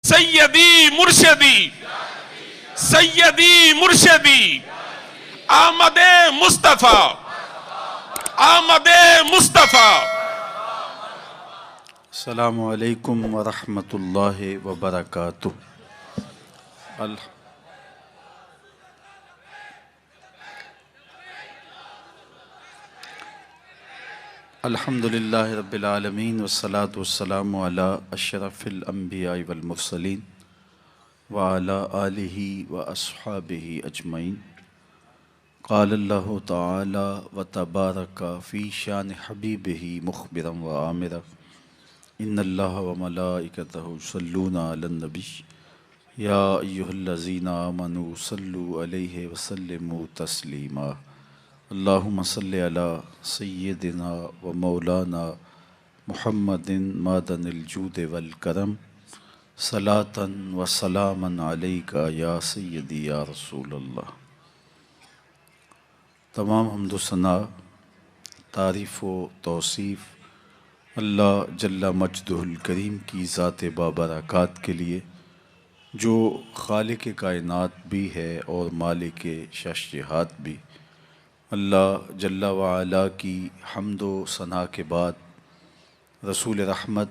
سیدی مرشدی سیدی مرشدی آمد مصطفیٰ آمد مصطفیٰ۔ السلام علیکم ورحمۃ اللہ وبرکاتہ۔ الحمد للہ رب العالمین والصلاة والسلام علی اشرف الانبیاء والمرسلین وعلی آلہ واصحابہ اجمعین۔ قال اللہ تعالی وتبارک فی شان حبیبہ مخبرا وآمرا ان اللہ وملائکتہ یصلون علی النبی یا ایہا الذین آمنوا صلوا علیہ وسلموا تسلیما۔ اللہم صلی علی سیدنا و مولانا محمد معدن الجود والکرم صلاۃ و سلاما علیک یا سیدی یا رسول اللہ۔ تمام حمد و ثنا، تعریف و توصیف اللہ جل مجدہ الکریم کی ذات بابرکات کے لیے، جو خالق کائنات بھی ہے اور مالک شش جہات بھی۔ اللہ جل وعلا کی حمد و ثنا کے بعد رسول رحمت،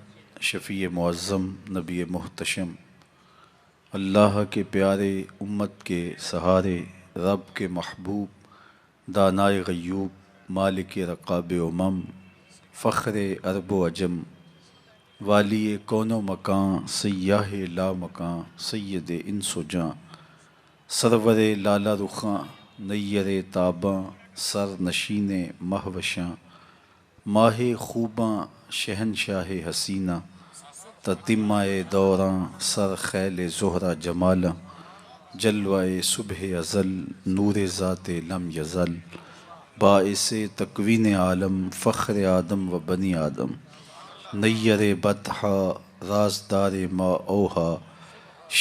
شفیع معظم، نبی محتشم، اللہ کے پیارے، امت کے سہارے، رب کے محبوب، دانائے غیوب، مالک رقاب امم، فخر عرب و عجم، والی کون و مکان، سیاہ لا مکان، سید انس و جاں، سرور لالا رخاں، نیر تاباں، سر نشین مہوشاں، ماہ خوباں، شہنشاہ حسینہ، تتمہ دوراں، سر خیل زہرہ جمالاں، جلوہ صبح ازل، نور ذات لم یزل، باعث تکوین عالم، فخر آدم و بنی آدم، نیر بطحا، رازدار ما اوہا،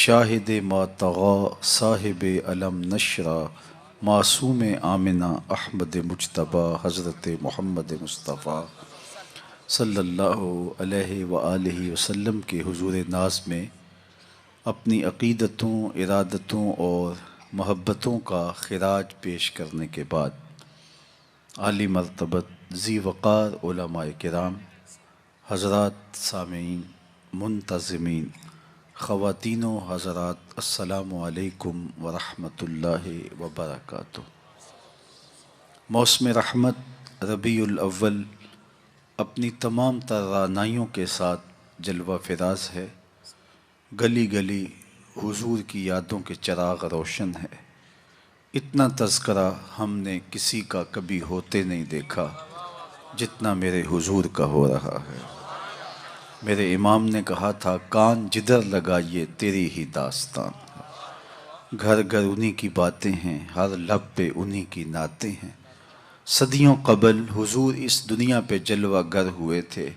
شاہد ما طغا، صاحب علم نشرہ، معصوم آمنہ، احمد مجتبیٰ، حضرت محمد مصطفیٰ صلی اللہ علیہ وآلہ وسلم کے حضور ناز میں اپنی عقیدتوں، ارادتوں اور محبتوں کا خراج پیش کرنے کے بعد، عالی مرتبت ذی وقار علماء کرام، حضرات سامعین، منتظمین، خواتین و حضرات، السلام علیکم ورحمۃ اللہ وبرکاتہ۔ موسم رحمت ربیع الاول اپنی تمام تر رعنائیوں کے ساتھ جلوہ فراز ہے۔ گلی گلی حضور کی یادوں کے چراغ روشن ہے۔ اتنا تذکرہ ہم نے کسی کا کبھی ہوتے نہیں دیکھا جتنا میرے حضور کا ہو رہا ہے۔ میرے امام نے کہا تھا، کان جدھر لگائیے تیری ہی داستان ہے۔ گھر گھر انہی کی باتیں ہیں، ہر لب پہ انہی کی نعتیں ہیں۔ صدیوں قبل حضور اس دنیا پہ جلوہ گر ہوئے تھے،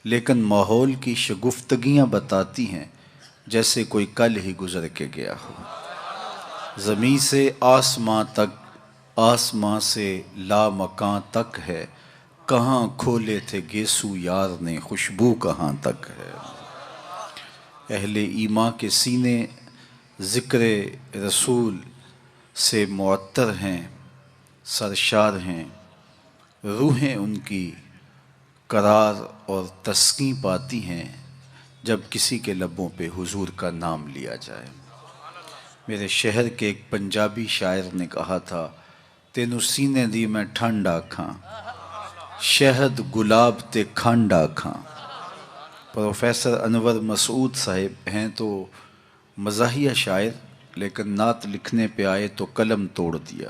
لیکن ماحول کی شگفتگیاں بتاتی ہیں جیسے کوئی کل ہی گزر کے گیا ہو۔ زمیں سے آسماں تک، آسماں سے لامکاں تک ہے، کہاں کھولے تھے گیسو یار نے، خوشبو کہاں تک ہے۔ اہل ایمان کے سینے ذکر رسول سے معطر ہیں، سرشار ہیں، روحیں ان کی قرار اور تسکین پاتی ہیں جب کسی کے لبوں پہ حضور کا نام لیا جائے۔ میرے شہر کے ایک پنجابی شاعر نے کہا تھا، تینوں سینے دی میں ٹھنڈ آکھاں، شہد گلاب تے کھنڈ آکھاں۔ پروفیسر انور مسعود صاحب ہیں تو مزاحیہ شاعر، لیکن نعت لکھنے پہ آئے تو قلم توڑ دیا۔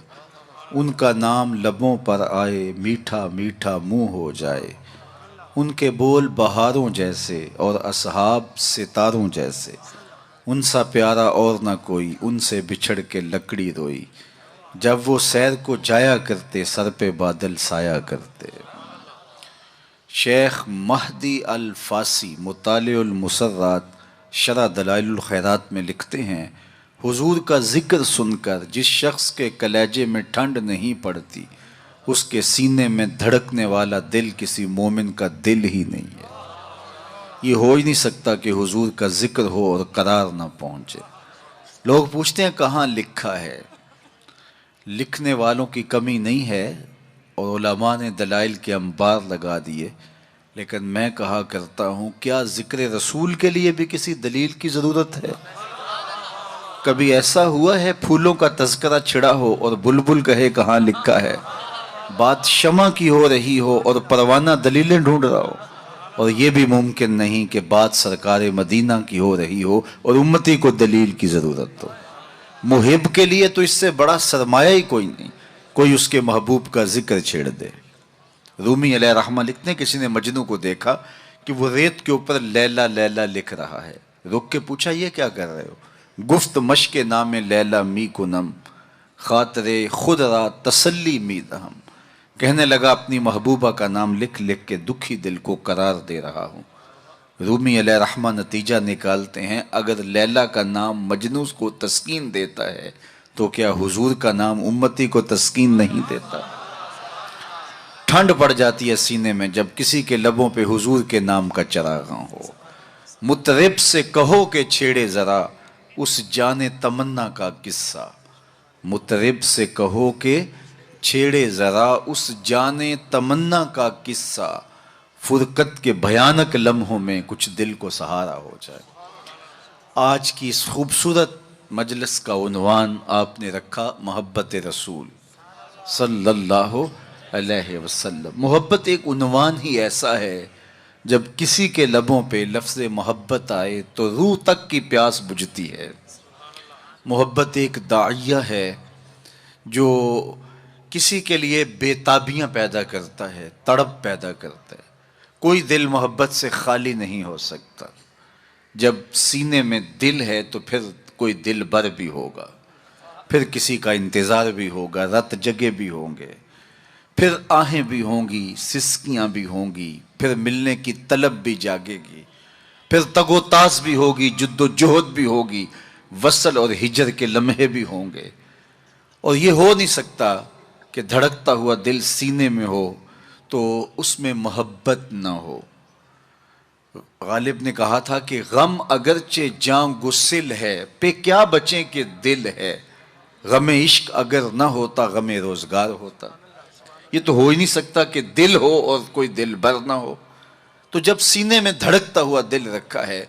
ان کا نام لبوں پر آئے، میٹھا میٹھا منہ ہو جائے۔ ان کے بول بہاروں جیسے اور اصحاب ستاروں جیسے، ان سا پیارا اور نہ کوئی، ان سے بچھڑ کے لکڑی روئی۔ جب وہ سیر کو جایا کرتے، سر پہ بادل سایا کرتے۔ شیخ مہدی الفاسی مطالع المسرات شرح دلائل الخیرات میں لکھتے ہیں، حضور کا ذکر سن کر جس شخص کے کلیجے میں ٹھنڈ نہیں پڑتی، اس کے سینے میں دھڑکنے والا دل کسی مومن کا دل ہی نہیں ہے۔ یہ ہو ہی نہیں سکتا کہ حضور کا ذکر ہو اور قرار نہ پہنچے۔ لوگ پوچھتے ہیں کہاں لکھا ہے؟ لکھنے والوں کی کمی نہیں ہے اور علماء نے دلائل کے انبار لگا دیے، لیکن میں کہا کرتا ہوں کیا ذکر رسول کے لیے بھی کسی دلیل کی ضرورت ہے؟ کبھی ایسا ہوا ہے پھولوں کا تذکرہ چھڑا ہو اور بلبل کہے کہاں لکھا ہے؟ بات شمع کی ہو رہی ہو اور پروانہ دلیلیں ڈھونڈ رہا ہو، اور یہ بھی ممکن نہیں کہ بات سرکار مدینہ کی ہو رہی ہو اور امتی کو دلیل کی ضرورت ہو۔ محب کے لیے تو اس سے بڑا سرمایہ ہی کوئی نہیں، کوئی اس کے محبوب کا ذکر چھیڑ دے۔ رومی علیہ رحمہ لکھتے ہیں کسی نے مجنو کو دیکھا کہ وہ ریت کے اوپر لیلا لیلا لکھ رہا ہے، رک کے پوچھا یہ کیا کر رہے ہو؟ گفت مشق نام لیلا می کنم، خاطر خود را تسلی می دہم، کہنے لگا اپنی محبوبہ کا نام لکھ لکھ کے دکھی دل کو قرار دے رہا ہوں۔ رومی علیہ رحمہ نتیجہ نکالتے ہیں اگر لیلا کا نام مجنو کو تسکین دیتا ہے تو کیا حضور کا نام امتی کو تسکین نہیں دیتا؟ ٹھنڈ پڑ جاتی ہے سینے میں جب کسی کے لبوں پہ حضور کے نام کا چراغاں ہو۔ مطرب سے کہو کہ چھیڑے ذرا اس جان تمنا کا قصہ، مطرب سے کہو کہ چھیڑے ذرا اس جان تمنا کا قصہ، فرقت کے بھیانک لمحوں میں کچھ دل کو سہارا ہو جائے۔ آج کی اس خوبصورت مجلس کا عنوان آپ نے رکھا محبت رسول صلی اللہ علیہ وسلم۔ محبت ایک عنوان ہی ایسا ہے جب کسی کے لبوں پہ لفظ محبت آئے تو روح تک کی پیاس بجھتی ہے۔ محبت ایک داعیہ ہے جو کسی کے لیے بے تابیاں پیدا کرتا ہے، تڑپ پیدا کرتا ہے۔ کوئی دل محبت سے خالی نہیں ہو سکتا۔ جب سینے میں دل ہے تو پھر کوئی دل بر بھی ہوگا، پھر کسی کا انتظار بھی ہوگا، رت جگے بھی ہوں گے، پھر آہیں بھی ہوں گی، سسکیاں بھی ہوں گی، پھر ملنے کی طلب بھی جاگے گی، پھر تگ و تاز بھی ہوگی، جد و جہد بھی ہوگی، وصل اور ہجر کے لمحے بھی ہوں گے۔ اور یہ ہو نہیں سکتا کہ دھڑکتا ہوا دل سینے میں ہو تو اس میں محبت نہ ہو۔ غالب نے کہا تھا کہ غم اگرچہ جاں گسل ہے، پہ کیا بچیں کہ دل ہے، غم عشق اگر نہ ہوتا غم روزگار ہوتا۔ یہ تو ہو ہی نہیں سکتا کہ دل ہو اور کوئی دل بر نہ ہو۔ تو جب سینے میں دھڑکتا ہوا دل رکھا ہے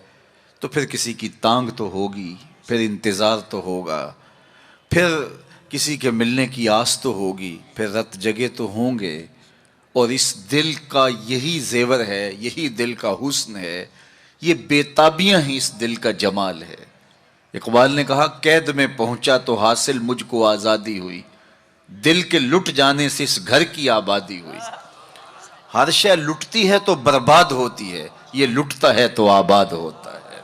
تو پھر کسی کی تانگ تو ہوگی، پھر انتظار تو ہوگا، پھر کسی کے ملنے کی آس تو ہوگی، پھر رت جگے تو ہوں گے۔ اور اس دل کا یہی زیور ہے، یہی دل کا حسن ہے، یہ بے تابیاں ہی اس دل کا جمال ہے۔ اقبال نے کہا قید میں پہنچا تو حاصل مجھ کو آزادی ہوئی، دل کے لٹ جانے سے اس گھر کی آبادی ہوئی۔ ہر شے لٹتی ہے تو برباد ہوتی ہے، یہ لٹتا ہے تو آباد ہوتا ہے۔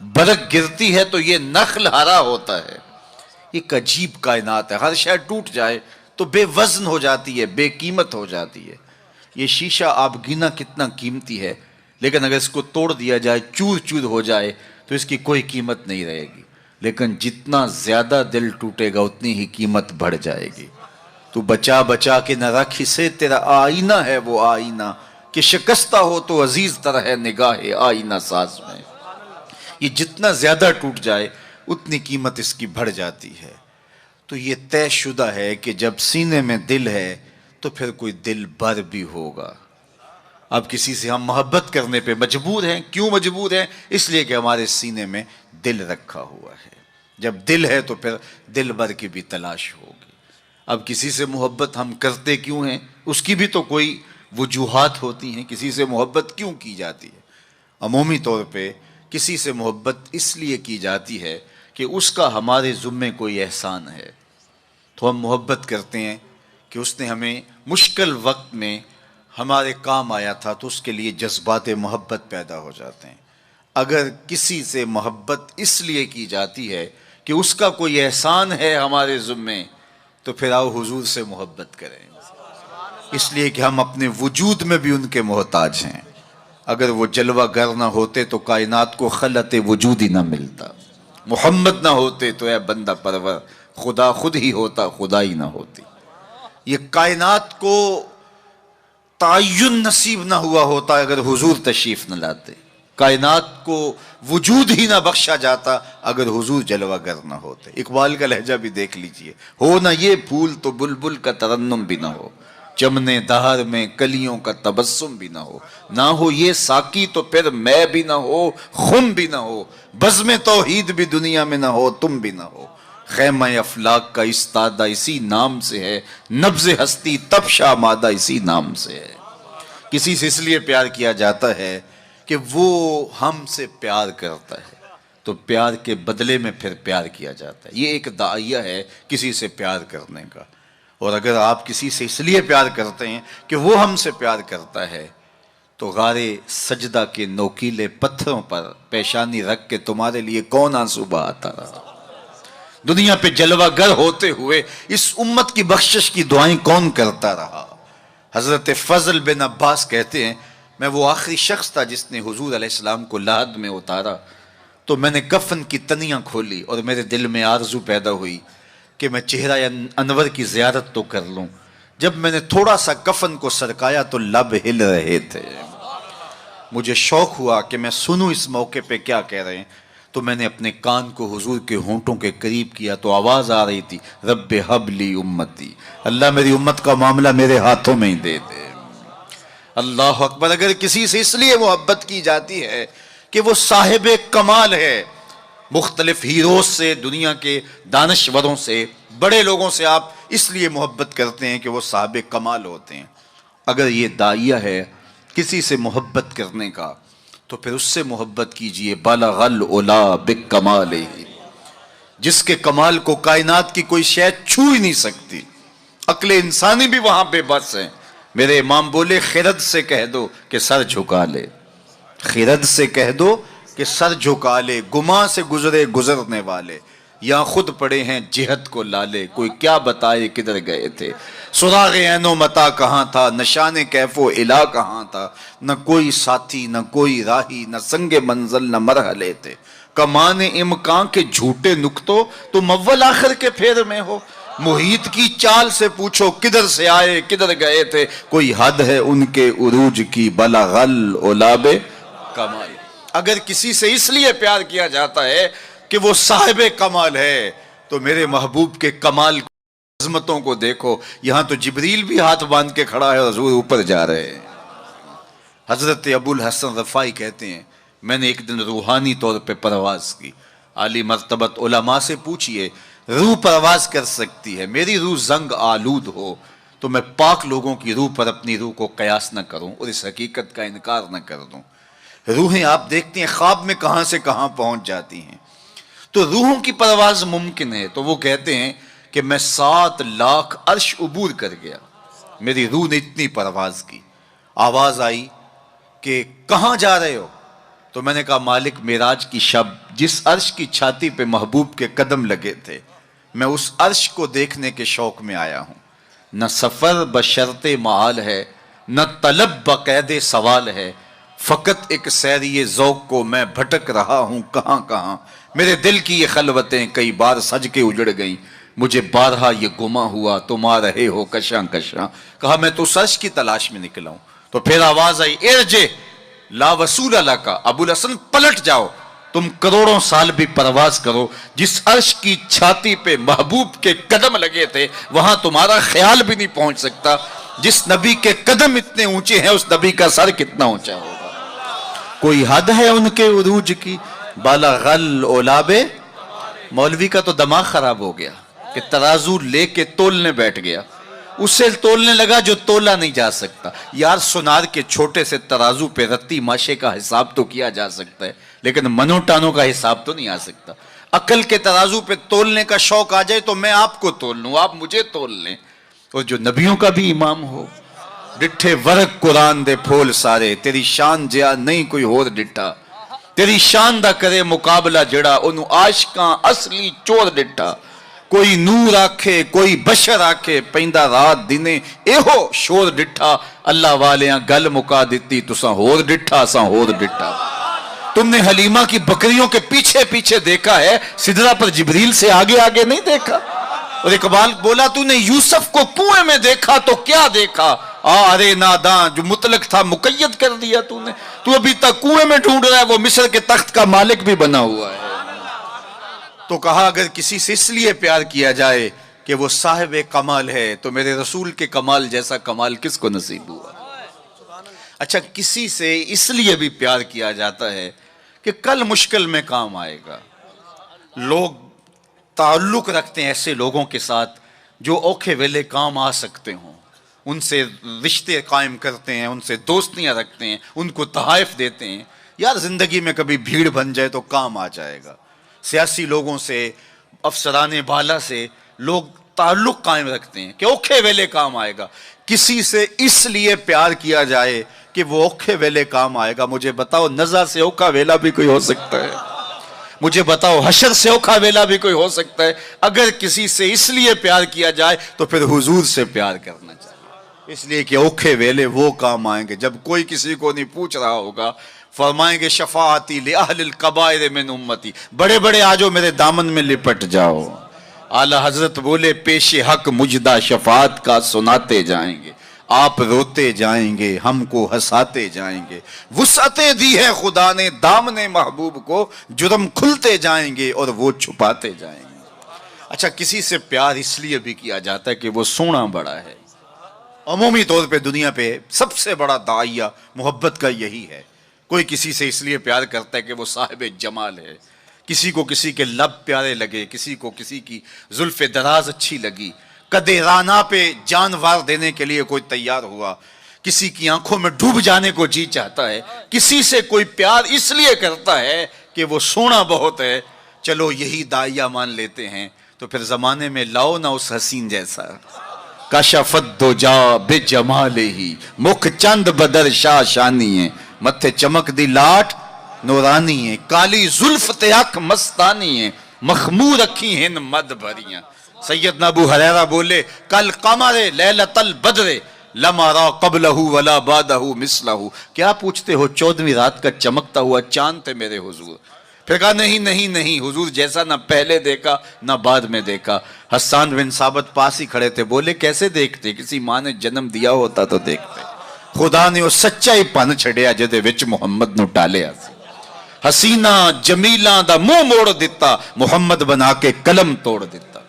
برق گرتی ہے تو یہ نخل ہرا ہوتا ہے۔ ایک عجیب کائنات ہے، ہر شے ٹوٹ جائے تو بے وزن ہو جاتی ہے، بے قیمت ہو جاتی ہے۔ یہ شیشہ آپ گنا کتنا قیمتی ہے، لیکن اگر اس کو توڑ دیا جائے، چور چور ہو جائے تو اس کی کوئی قیمت نہیں رہے گی، لیکن جتنا زیادہ دل ٹوٹے گا اتنی ہی قیمت بڑھ جائے گی۔ تو بچا بچا کے نہ رکھ اسے، تیرا آئینہ ہے وہ آئینہ کہ شکستہ ہو تو عزیز تر ہے نگاہ آئینہ ساز میں۔ یہ جتنا زیادہ ٹوٹ جائے اتنی قیمت اس کی بڑھ جاتی ہے۔ تو یہ طے شدہ ہے کہ جب سینے میں دل ہے تو پھر کوئی دل بر بھی ہوگا۔ اب کسی سے ہم محبت کرنے پہ مجبور ہیں، کیوں مجبور ہیں؟ اس لیے کہ ہمارے سینے میں دل رکھا ہوا ہے۔ جب دل ہے تو پھر دل بر کی بھی تلاش ہوگی۔ اب کسی سے محبت ہم کرتے کیوں ہیں؟ اس کی بھی تو کوئی وجوہات ہوتی ہیں، کسی سے محبت کیوں کی جاتی ہے؟ عمومی طور پہ کسی سے محبت اس لیے کی جاتی ہے کہ اس کا ہمارے ذمے کوئی احسان ہے، تو ہم محبت کرتے ہیں کہ اس نے ہمیں مشکل وقت میں ہمارے کام آیا تھا، تو اس کے لیے جذبات محبت پیدا ہو جاتے ہیں۔ اگر کسی سے محبت اس لیے کی جاتی ہے کہ اس کا کوئی احسان ہے ہمارے ذمے، تو پھر آؤ حضور سے محبت کریں، اس لیے کہ ہم اپنے وجود میں بھی ان کے محتاج ہیں۔ اگر وہ جلوہ گر نہ ہوتے تو کائنات کو خلعت وجود ہی نہ ملتا، محمد نہ ہوتے تو اے بندہ پرور خدا خود ہی ہوتا، خدا ہی نہ ہوتی۔ یہ کائنات کو تعین نصیب نہ ہوا ہوتا اگر حضور تشریف نہ لاتے۔ کائنات کو وجود ہی نہ بخشا جاتا اگر حضور جلوہ گر نہ ہوتے۔ اقبال کا لہجہ بھی دیکھ لیجئے، ہو نہ یہ پھول تو بلبل کا ترنم بھی نہ ہو، چمنے دہر میں کلیوں کا تبسم بھی نہ ہو یہ ساقی تو پھر میں بھی نہ ہو، خم بھی نہ ہو، بزم توحید بھی دنیا میں نہ ہو، تم بھی نہ ہو۔ خیمہ افلاک کا استادہ اسی نام سے ہے، نبض ہستی تب شامادہ اسی نام سے ہے۔ کسی سے اس لیے پیار کیا جاتا ہے کہ وہ ہم سے پیار کرتا ہے، تو پیار کے بدلے میں پھر پیار کیا جاتا ہے۔ یہ ایک داعیہ ہے کسی سے پیار کرنے کا۔ اور اگر آپ کسی سے اس لیے پیار کرتے ہیں کہ وہ ہم سے پیار کرتا ہے، تو غار سجدہ کے نوکیلے پتھروں پر پیشانی رکھ کے تمہارے لیے کون آنسو بہاتا رہا؟ دنیا پہ جلوہ گر ہوتے ہوئے اس امت کی بخشش کی دعائیں کون کرتا رہا؟ حضرت فضل بن عباس کہتے ہیں، میں وہ آخری شخص تھا جس نے حضور علیہ السلام کو لحد میں اتارا، تو میں نے کفن کی تنیاں کھولی اور میرے دل میں آرزو پیدا ہوئی کہ میں چہرہ انور کی زیارت تو کر لوں۔ جب میں نے تھوڑا سا کفن کو سرکایا تو لب ہل رہے تھے، مجھے شوق ہوا کہ میں سنوں اس موقع پہ کیا کہہ رہے ہیں، تو میں نے اپنے کان کو حضور کے ہونٹوں کے قریب کیا تو آواز آ رہی تھی، رب ہب لی امتی، اللہ میری امت کا معاملہ میرے ہاتھوں میں ہی دے دے۔ اللہ اکبر۔ اگر کسی سے اس لیے محبت کی جاتی ہے کہ وہ صاحب کمال ہے، مختلف ہیروز سے، دنیا کے دانشوروں سے، بڑے لوگوں سے آپ اس لیے محبت کرتے ہیں کہ وہ صاحب کمال ہوتے ہیں۔ اگر یہ داعیہ ہے کسی سے محبت کرنے کا، تو پھر اس سے محبت کیجئے، بالغ العلا بکمالہ، جس کے کمال کو کائنات کی کوئی شے چھو ہی نہیں سکتی۔ عقل انسانی بھی وہاں بے بس ہے۔ میرے امام بولے، خرد سے کہہ دو کہ سر جھکا لے، خرد سے کہہ دو کہ سر جھکا لے، گماں سے گزرے گزرنے والے، یا خود پڑے ہیں جہت کو لالے، کوئی کیا بتائے کدھر گئے تھے، سراغ عین و متا کہاں تھا، نشان کیف و الا کہاں تھا، نہ کوئی ساتھی نہ کوئی راہی، نہ سنگ منزل نہ مرحلے تھے، کمان امکان کے جھوٹے نکتوں تم اول آخر کے پھیر میں ہو، محیط کی چال سے پوچھو کدھر سے آئے کدھر گئے تھے، کوئی حد ہے ان کے عروج کی، بلغ العلا بکمال۔ اگر کسی سے اس لیے پیار کیا جاتا ہے کہ وہ صاحب کمال ہے، تو میرے محبوب کے کمال عظمتوں کو دیکھو، یہاں تو جبریل بھی ہاتھ باندھ کے کھڑا ہے اور حضور اوپر جا رہے ہیں۔ حضرت ابو الحسن رفاعی کہتے ہیں، میں نے ایک دن روحانی طور پہ پرواز کی، عالی مرتبت علماء سے پوچھئے، روح پرواز کر سکتی ہے، میری روح زنگ آلود ہو تو میں پاک لوگوں کی روح پر اپنی روح کو قیاس نہ کروں اور اس حقیقت کا انکار نہ کر دوں۔ روحیں آپ دیکھتے ہیں خواب میں کہاں سے کہاں پہنچ جاتی ہیں، تو روحوں کی پرواز ممکن ہے۔ تو وہ کہتے ہیں کہ میں 7 لاکھ عرش عبور کر گیا، میری روح نے اتنی پرواز کی۔ آواز آئی کہ کہاں جا رہے ہو؟ تو میں نے کہا مالک معراج کی شب جس عرش کی چھاتی پہ محبوب کے قدم لگے تھے، میں اس عرش کو دیکھنے کے شوق میں آیا ہوں۔ نہ سفر بشرط معال ہے، نہ طلب بقید سوال ہے، فقط ایک سیری ذوق کو میں بھٹک رہا ہوں کہاں کہاں، میرے دل کی یہ خلوتیں کئی بار سج کے اجڑ گئیں، مجھے بارہا یہ گما ہوا تم آ رہے ہو کشاں کشاں۔ کہا میں تو سچ کی تلاش میں نکلا ہوں۔ تو پھر آواز آئی، ارجع لا وصول لک، ابو الحسن پلٹ جاؤ، تم کروڑوں سال بھی پرواز کرو، جس عرش کی چھاتی پہ محبوب کے قدم لگے تھے وہاں تمہارا خیال بھی نہیں پہنچ سکتا۔ جس نبی کے قدم اتنے اونچے ہیں اس نبی کا سر کتنا اونچا ہوگا۔ کوئی حد ہے ان کے عروج کی، بالغ العلا بے۔ مولوی کا تو دماغ خراب ہو گیا کہ ترازو لے کے تولنے بیٹھ گیا، اسے تولنے لگا جو تولا نہیں جا سکتا۔ یار سونار کے چھوٹے سے ترازو پہ رتی ماشے کا حساب تو کیا جا سکتا ہے، لیکن منوٹانوں کا حساب تو نہیں آ سکتا۔ عقل کے ترازو پہ تولنے کا شوق آ جائے تو میں آپ کو تول لوں، آپ مجھے تول لیں۔ اور جو نبیوں کا بھی امام ہو، ڈٹھے ورق قرآن دے پھول سارے، تیری شان جیا نہیں کوئی ہور ڈٹھا، تیری شان دا کرے مقابلہ جڑا انہوں عاشقاں اصلی چور ڈٹھا۔ کوئی نور آکھے کوئی بشر آکھے، پیندہ رات دینے ایہو شور ڈٹھا، اللہ والیاں گل مکا دیتی تساں ہور ڈٹھا ساں ہور ڈٹھا۔ تم نے حلیمہ کی بکریوں کے پیچھے پیچھے دیکھا ہے، سدرہ پر جبریل سے آگے آگے نہیں دیکھا۔ اور اقبال بولا تو نے یوسف کو کنویں میں دیکھا تو کیا دیکھا، ارے ناداں، جو مطلق تھا مقید کر دیا تو نے، تو ابھی تک کنویں میں ڈھونڈ رہا ہے، وہ مصر کے تخت کا مالک بھی بنا ہوا ہے۔ تو کہا اگر کسی سے اس لیے پیار کیا جائے کہ وہ صاحب کمال ہے تو میرے رسول کے کمال جیسا کمال کس کو نصیب ہوا؟ اچھا، کسی سے اس لیے بھی پیار کیا جاتا ہے کہ کل مشکل میں کام آئے گا۔ لوگ تعلق رکھتے ہیں ایسے لوگوں کے ساتھ جو اوکھے ویلے کام آ سکتے ہوں، ان سے رشتے قائم کرتے ہیں، ان سے دوستیاں رکھتے ہیں، ان کو تحائف دیتے ہیں۔ یار زندگی میں کبھی بھیڑ بن جائے تو کام آ جائے گا۔ سیاسی لوگوں سے، افسران بالا سے لوگ تعلق قائم رکھتے ہیں کہ اوکھے ویلے کام آئے گا۔ کسی سے اس لیے پیار کیا جائے کہ وہ اوکھے ویلے کام آئے گا۔ مجھے بتاؤ نزع سے اوکھا ویلا بھی کوئی ہو سکتا ہے؟ مجھے بتاؤ حشر سے اوکھا ویلا بھی کوئی ہو سکتا ہے؟ اگر کسی سے اس لیے پیار کیا جائے تو پھر حضور سے پیار کرنا چاہیے، اس لیے کہ اوکھے ویلے وہ کام آئیں گے جب کوئی کسی کو نہیں پوچھ رہا ہوگا۔ فرمائیں گے شفاعتی لأہل القبائر من امتی، بڑے بڑے آجو میرے دامن میں لپٹ جاؤ۔ اعلی حضرت بولے پیش حق مجدہ شفاعت کا سناتے جائیں گے، آپ روتے جائیں گے، ہم کو ہنساتے جائیں گے۔ وسعتیں دی ہے خدا نے دامن محبوب کو، جرم کھلتے جائیں گے اور وہ چھپاتے جائیں گے۔ اچھا، کسی سے پیار اس لیے بھی کیا جاتا ہے کہ وہ سونا بڑا ہے۔ عمومی طور پہ دنیا پہ سب سے بڑا داعیہ محبت کا یہی ہے۔ کوئی کسی سے اس لیے پیار کرتا ہے کہ وہ صاحب جمال ہے، کسی کو کسی کے لب پیارے لگے، کسی کو کسی کی زلف دراز اچھی لگی، قدِ رانا پہ جان وار دینے کے لیے کوئی تیار ہوا، کسی کی آنکھوں میں ڈوب جانے کو جی چاہتا ہے، کسی سے کوئی پیار اس لیے کرتا ہے کہ وہ سونا بہت ہے۔ چلو یہی داعیہ مان لیتے ہیں تو پھر زمانے میں لاؤ نہ اس حسین جیسا۔ کشفت دجا بجمالہ، مکھ چند بدر شاہ شانی ہے، متھے چمک دی لاٹ نورانی ہے، کالی زلف تے اکھ مستانی ہے، مخمور اکھی ہن مد بھریاں۔ سیدنا ابو ہریرہ بولے کل قمر لیلۃ البدر لم ارى قبلہ ولا بعدہ مثلہ۔ کیا پوچھتے ہو 14ویں رات کا چمکتا ہوا چاند تھے میرے حضور؟ پھر کہا نہیں نہیں نہیں، حضور جیسا نہ پہلے دیکھا نہ بعد میں دیکھا۔ حسان بن ثابت پاس ہی کھڑے تھے، بولے کیسے دیکھتے؟ کسی ماں نے جنم دیا ہوتا تو دیکھتے۔ خدا نے وہ سچائی پن چھڑیا جدے وچ محمد نو ٹالیا سی۔ حسینہ جمیلاں دا منہ موڑ دیتا، محمد بنا کے قلم توڑ دیتا۔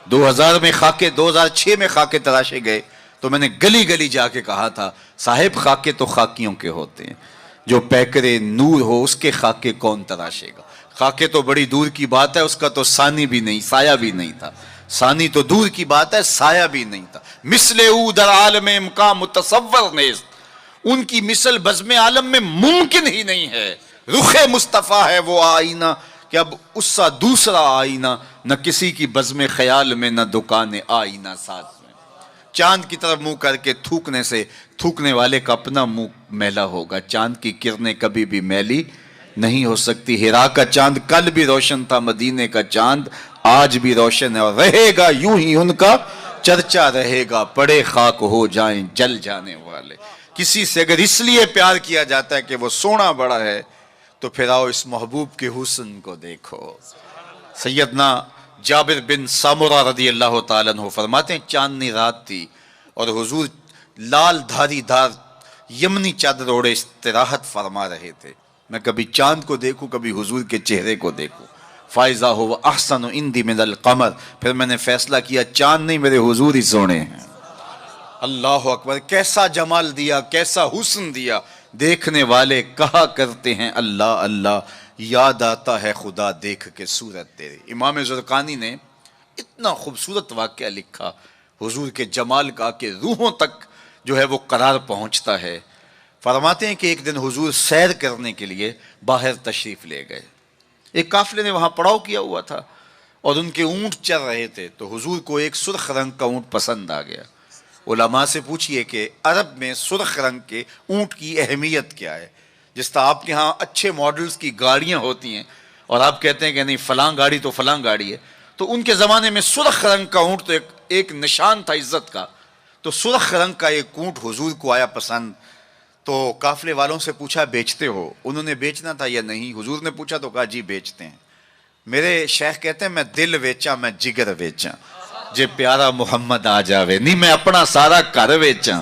2000 میں خاکے 2006 میں خاکے تراشے گئے تو میں نے گلی گلی جا کے کہا تھا صاحب خاکے تو خاکیوں کے ہوتے ہیں، جو پیکرے نور ہو اس کے خاکے کون تراشے گا؟ خاکے تو بڑی دور کی بات ہے، اس کا تو ثانی بھی نہیں، سایہ بھی نہیں تھا۔ ثانی تو دور کی بات ہے، سایہ بھی نہیں تھا۔ مثل او در عالم امکان متصور نیست، ان کی مثل بزم عالم میں ممکن ہی نہیں ہے۔ رخ مصطفیٰ ہے وہ آئینہ کہ اب اس سا دوسرا آئینہ نہ کسی کی بزم خیال میں نہ دکان آئینہ ساز میں۔ چاند کی طرف منہ کر کے تھوکنے سے تھوکنے والے کا اپنا منہ میلا ہوگا۔ چاند کی کرنیں کبھی بھی میلی نہیں ہو سکتی۔ ہیرا کا چاند کل بھی روشن تھا، مدینے کا چاند آج بھی روشن ہے، اور رہے گا یوں ہی ان کا چرچا رہے گا، پڑے خاک ہو جائیں جل جانے والے۔ کسی سے اگر اس لیے پیار کیا جاتا ہے کہ وہ سونا بڑا ہے تو پھر آؤ اس محبوب کے حسن کو دیکھو۔ سیدنا جابر بن سامورہ رضی اللہ تعالیٰ عنہ فرماتے ہیں چاندنی رات تھی اور حضور لال دھاری دھار یمنی چادر اوڑے استراحت فرما رہے تھے۔ میں کبھی چاند کو دیکھوں، کبھی حضور کے چہرے کو دیکھوں۔ فائزہ ہو احسن عندی من القمر، پھر میں نے فیصلہ کیا چاند نہیں میرے حضور ہی سونے ہیں۔ اللہ اکبر، کیسا جمال دیا، کیسا حسن دیا۔ دیکھنے والے کہا کرتے ہیں اللہ اللہ، یاد آتا ہے خدا دیکھ کے صورت تیری۔ امام زرقانی نے اتنا خوبصورت واقعہ لکھا حضور کے جمال کا کہ روحوں تک جو ہے وہ قرار پہنچتا ہے۔ فرماتے ہیں کہ ایک دن حضور سیر کرنے کے لیے باہر تشریف لے گئے۔ ایک قافلے نے وہاں پڑاؤ کیا ہوا تھا اور ان کے اونٹ چل رہے تھے، تو حضور کو ایک سرخ رنگ کا اونٹ پسند آ گیا۔ علماء سے پوچھئے کہ عرب میں سرخ رنگ کے اونٹ کی اہمیت کیا ہے؟ جس طرح آپ کے ہاں اچھے ماڈلز کی گاڑیاں ہوتی ہیں اور آپ کہتے ہیں کہ نہیں فلاں گاڑی تو فلاں گاڑی ہے، تو ان کے زمانے میں سرخ رنگ کا اونٹ تو ایک نشان تھا عزت کا۔ تو سرخ رنگ کا ایک اونٹ حضور کو آیا پسند، تو قافلے والوں سے پوچھا بیچتے ہو؟ انہوں نے بیچنا تھا یا نہیں؟ حضور نے پوچھا تو کہا جی بیچتے ہیں۔ میرے شیخ کہتے ہیں میں دل ویچا میں جگر ویچا، جے پیارا محمد آ جاوے، نہیں میں اپنا سارا گھر ویچاں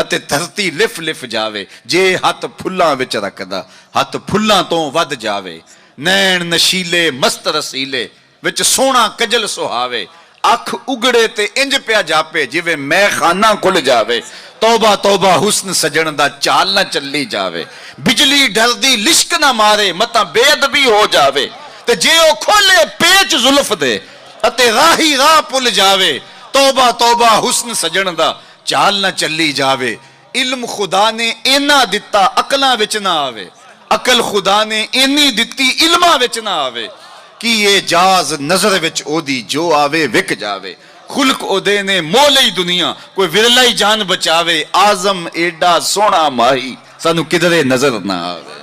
ਅਤੇ ਧਰਤੀ ਲਿਫ ਲਿਫ ਜਾਵੇ। ਜੇ ਹੱਥ ਫੁੱਲਾਂ ਵਿੱਚ ਰੱਖਦਾ ਹੱਥ ਫੁੱਲਾਂ ਤੋਂ ਵੱਧ ਜਾਵੇ। ਨੈਣ ਨਸ਼ੀਲੇ ਮਸਤ ਰਸੀਲੇ ਵਿੱਚ ਸੋਹਣਾ ਕਜਲ ਸੁਹਾਵੇ। ਅੱਖ ਉਗੜੇ ਤੇ ਇੰਜ ਪਿਆ ਜਾਪੇ ਜਿਵੇਂ ਮੈਂ ਖਾਨਾ ਖੁੱਲ ਜਾਵੇ। ਤੌਬਾ ਤੌਬਾ ਹੁਸਨ ਸਜਣ ਦਾ ਚਾਲ ਨਾ ਚੱਲੀ ਜਾਵੇ। ਬਿਜਲੀ ਡਰਦੀ ਲਿਸ਼ਕ ਨਾ ਮਾਰੇ ਮਤਾਂ ਬੇਅਦਬੀ ਹੋ ਜਾਵੇ। ਤੇ ਜੇ ਉਹ ਖੋਲੇ ਪੇਚ ਜ਼ੁਲਫ ਦੇ ਅਤੇ ਰਾਹੀ ਰਾਹ ਭੁੱਲ ਜਾਵੇ। ਤੌਬਾ ਤੌਬਾ ਹੁਸਨ ਸਜਣ ਦਾ ਚਾਲ ਨਾ ਚੱਲੀ ਜਾਵੇ। ਇਲਮ ਖੁਦਾ ਨੇ ਇੰਨਾ ਦਿੱਤਾ ਅਕਲਾਂ ਵਿੱਚ ਨਾ ਆਵੇ। ਅਕਲ ਖੁਦਾ ਨੇ ਇੰਨੀ ਦਿੱਤੀ ਇਲਮਾਂ ਵਿੱਚ ਨਾ ਆਵੇ ਕਿ ਇਹ ਜਾਜ਼ ਨਜ਼ਰ ਵਿੱਚ ਉਹਦੀ ਜੋ ਆਵੇ ਵਿਕ ਜਾਵੇ। ਖੁਲਕ ਉਹਦੇ ਨੇ ਮੋਹ ਲਈ ਦੁਨੀਆ ਕੋਈ ਵਿਰਲਾ ਹੀ ਜਾਨ ਬਚਾਵੇ। ਆਜ਼ਮ ਏਡਾ ਸੋਹਣਾ ਮਾਹੀ ਸਾਨੂੰ ਕਿਧਰੇ ਨਜ਼ਰ ਨਾ ਆਵੇ।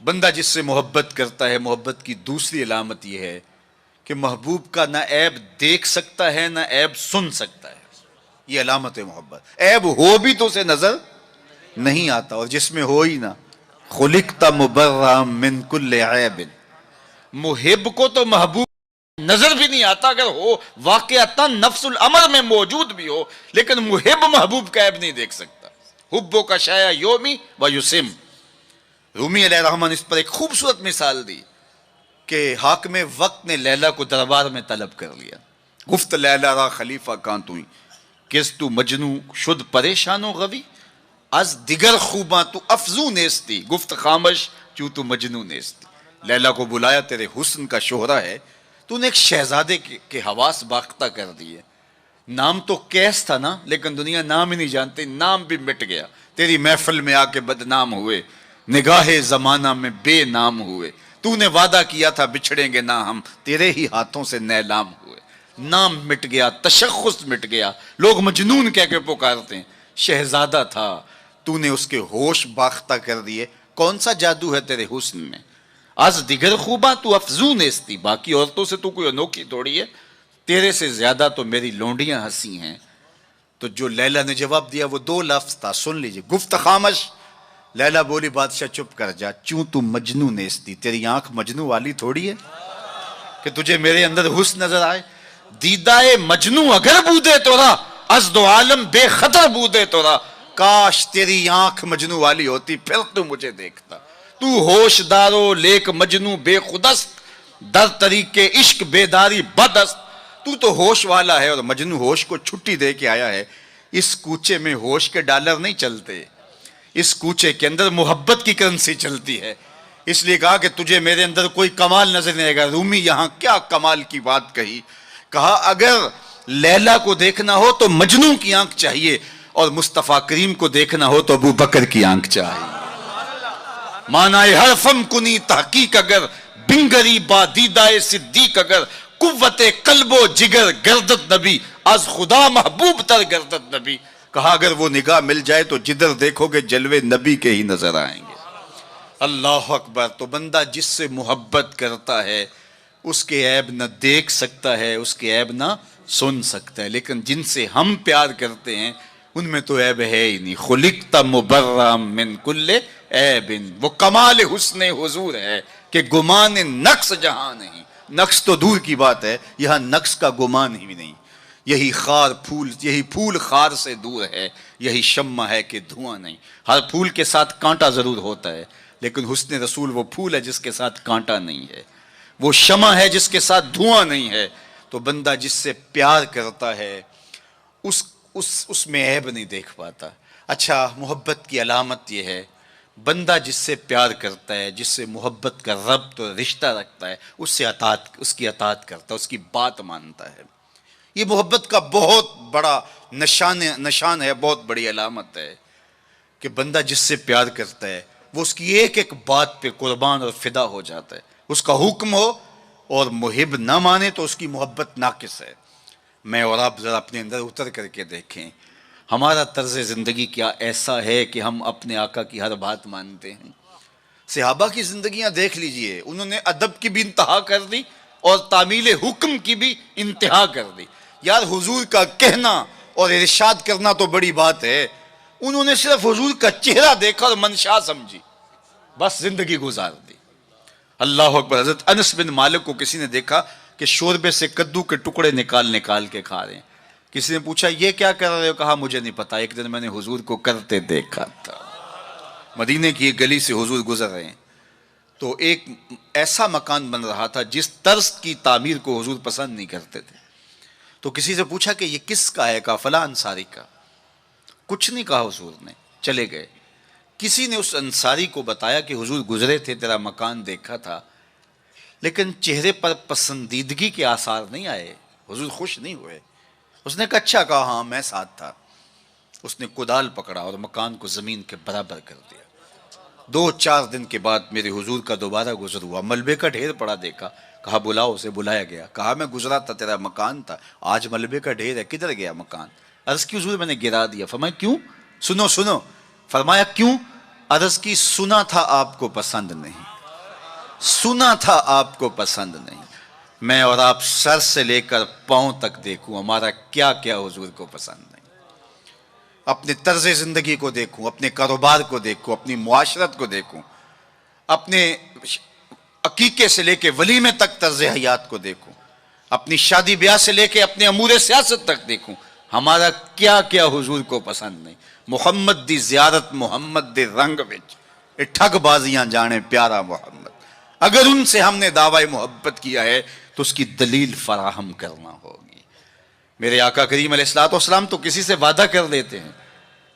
بندہ جس سے محبت کرتا ہے، محبت کی دوسری علامت یہ ہے کہ محبوب کا نہ عیب دیکھ سکتا ہے نہ عیب سن سکتا ہے. یہ علامت ہے محبت. عیب ہو بھی تو اسے نظر نہیں آتا، اور جس میں ہو ہی نہ، خلقت مبرأ من کل عیب. محب کو تو محبوب نظر بھی نہیں آتا، اگر ہو واقعتا نفس الامر میں موجود بھی ہو، لیکن محب محبوب کا عیب نہیں دیکھ سکتا. حبو کا شایا یومی و یسم. رومی علیہ الرحمہ نے اس پر ایک خوبصورت مثال دی کہ حاکم وقت نے لیلا کو دربار میں طلب کر لیا. گفت لیلا را خلیفہ کان توئی کس تو مجنو شد پریشان و غوی از دیگر خوباں تو افزو نیستی گفت خامش چوں تو مجنو نیستی. لیلا کو بلایا، تیرے حسن کا شہرہ ہے، تو نے ایک شہزادے کے حواس باختہ کر دیے. نام تو کیس تھا نا، لیکن دنیا نام ہی نہیں جانتی، نام بھی مٹ گیا. تیری محفل میں آ کے بدنام ہوئے، نگاہ زمانہ میں بے نام ہوئے. تو نے وعدہ کیا تھا بچھڑیں گے نہ ہم، تیرے ہی ہاتھوں سے نیلام ہوئے. نام مٹ گیا، تشخص مٹ گیا، لوگ مجنون کہہ کے پکارتے ہیں. شہزادہ تھا، تو نے اس کے ہوش باختہ کر دیے. کون سا جادو ہے تیرے حسن میں؟ از دیگر خوباں تو افزون نیستی. باقی عورتوں سے تو کوئی انوکھی تھوڑی ہے، تیرے سے زیادہ تو میری لونڈیاں ہنسی ہیں. تو جو لیلا نے جواب دیا وہ دو لفظ تھا، سن لیجئے. گفت خامش. لیلا بولی بادشاہ چپ کر جا، چوں تو مجنو نیستی. تیری آنکھ مجنو والی تھوڑی ہے کہ تجھے میرے اندر حسن نظر آئے. دیدائے مجنو اگر بودے تو را از دو عالم بے خطر بودے تو را. کاش تیری آنکھ مجنو والی ہوتی، پھر تو مجھے دیکھتا. تو ہوش دارو لیک مجنو بے خودست در طریق عشق بیداری بدست. تو ہوش والا ہے اور مجنو ہوش کو چھٹی دے کے آیا ہے. اس کوچے میں ہوش کے ڈالر نہیں چلتے، اس کوچے کے اندر محبت کی کرنسی چلتی ہے. اس لیے کہا کہ تجھے میرے اندر کوئی کمال نظر نہیں آئے گا. رومی یہاں کیا کمال کی بات کہی. کہا اگر لیلا کو دیکھنا ہو تو مجنو کی آنکھ چاہیے، اور مصطفیٰ کریم کو دیکھنا ہو تو ابو بکر کی آنکھ چاہیے. معنی حرفم کنی تحقیق اگر بنگری با دیدائے صدیق اگر قوت قلب و جگر گردت نبی از خدا محبوب تر گردت نبی. کہا اگر وہ نگاہ مل جائے تو جدھر دیکھو گے جلوے نبی کے ہی نظر آئیں گے. اللہ اکبر. تو بندہ جس سے محبت کرتا ہے اس کے عیب نہ دیکھ سکتا ہے، اس کے عیب نہ سن سکتا ہے. لیکن جن سے ہم پیار کرتے ہیں ان میں تو عیب ہے ہی نہیں. خلقت مبرأ من کل عیب. وہ کمال حسن حضور ہے کہ گمان نقص جہاں نہیں. نقص تو دور کی بات ہے، یہاں نقص کا گمان ہی نہیں. یہی پھول خار سے دور ہے، یہی شمع ہے کہ دھواں نہیں. ہر پھول کے ساتھ کانٹا ضرور ہوتا ہے، لیکن حسن رسول وہ پھول ہے جس کے ساتھ کانٹا نہیں ہے، وہ شمع ہے جس کے ساتھ دھواں نہیں ہے. تو بندہ جس سے پیار کرتا ہے اس میں عیب نہیں دیکھ پاتا. اچھا، محبت کی علامت یہ ہے بندہ جس سے پیار کرتا ہے، جس سے محبت کا ربط اور رشتہ رکھتا ہے، اس کی اطاعت کرتا ہے، اس کی بات مانتا ہے. یہ محبت کا بہت بڑا نشان ہے، بہت بڑی علامت ہے کہ بندہ جس سے پیار کرتا ہے وہ اس کی ایک ایک بات پہ قربان اور فدا ہو جاتا ہے. اس کا حکم ہو اور محب نہ مانے تو اس کی محبت ناقص ہے. میں اور آپ ذرا اپنے اندر اتر کر کے دیکھیں، ہمارا طرز زندگی کیا ایسا ہے کہ ہم اپنے آقا کی ہر بات مانتے ہیں. صحابہ کی زندگیاں دیکھ لیجئے، انہوں نے ادب کی بھی انتہا کر دی اور تعمیل حکم کی بھی انتہا کر دی. یار حضور کا کہنا اور ارشاد کرنا تو بڑی بات ہے، انہوں نے صرف حضور کا چہرہ دیکھا اور منشا سمجھی، بس زندگی گزار دی. اللہ اکبر. حضرت انس بن مالک کو کسی نے دیکھا کہ شوربے سے کدو کے ٹکڑے نکال کے کھا رہے ہیں. کسی نے پوچھا یہ کیا کر رہے ہو؟ کہا مجھے نہیں پتا، ایک دن میں نے حضور کو کرتے دیکھا تھا. مدینے کی ایک گلی سے حضور گزر رہے ہیں تو ایک ایسا مکان بن رہا تھا جس طرز کی تعمیر کو حضور پسند نہیں کرتے تھے. تو کسی سے پوچھا کہ یہ کس کا ہے؟ کہا فلاں انصاری کا. کچھ نہیں کہا حضور نے، چلے گئے. کسی نے اس انصاری کو بتایا کہ حضور گزرے تھے، تیرا مکان دیکھا تھا، لیکن چہرے پر پسندیدگی کے آثار نہیں آئے، حضور خوش نہیں ہوئے. اس نے کہا اچھا. کہا ہاں میں ساتھ تھا. اس نے کدال پکڑا اور مکان کو زمین کے برابر کر دیا. 2-4 دن کے بعد میرے حضور کا دوبارہ گزر ہوا، ملبے کا ڈھیر پڑا دیکھا. کہا بلاؤ. اسے بلایا گیا. کہا میں گزرا تھا، تیرا مکان تھا، آج ملبے کا ڈھیر ہے، کدھر گیا مکان؟ عرض کی حضور میں نے گرا دیا. فرمایا کیوں؟ سنو. فرمایا کیوں؟ عرض کی سنا تھا آپ کو پسند نہیں. سنا تھا آپ کو پسند نہیں. میں اور آپ سر سے لے کر پاؤں تک دیکھوں ہمارا کیا کیا حضور کو پسند نہیں. اپنے طرز زندگی کو دیکھوں, اپنے کاروبار کو دیکھوں, اپنی معاشرت کو دیکھوں, اپنے عقیقے سے لے کے ولیمے تک طرز حیات کو دیکھوں, اپنی شادی بیاہ سے لے کے اپنے امور سیاست تک دیکھوں ہمارا کیا کیا حضور کو پسند نہیں. محمد دی زیارت محمد دے رنگ وچ اے ٹھگ بازیاں جانے پیارا محمد. اگر ان سے ہم نے دعوی محبت کیا ہے تو اس کی دلیل فراہم کرنا ہوگی. میرے آقا کریم علیہ الصلوۃ والسلام تو کسی سے وعدہ کر دیتے ہیں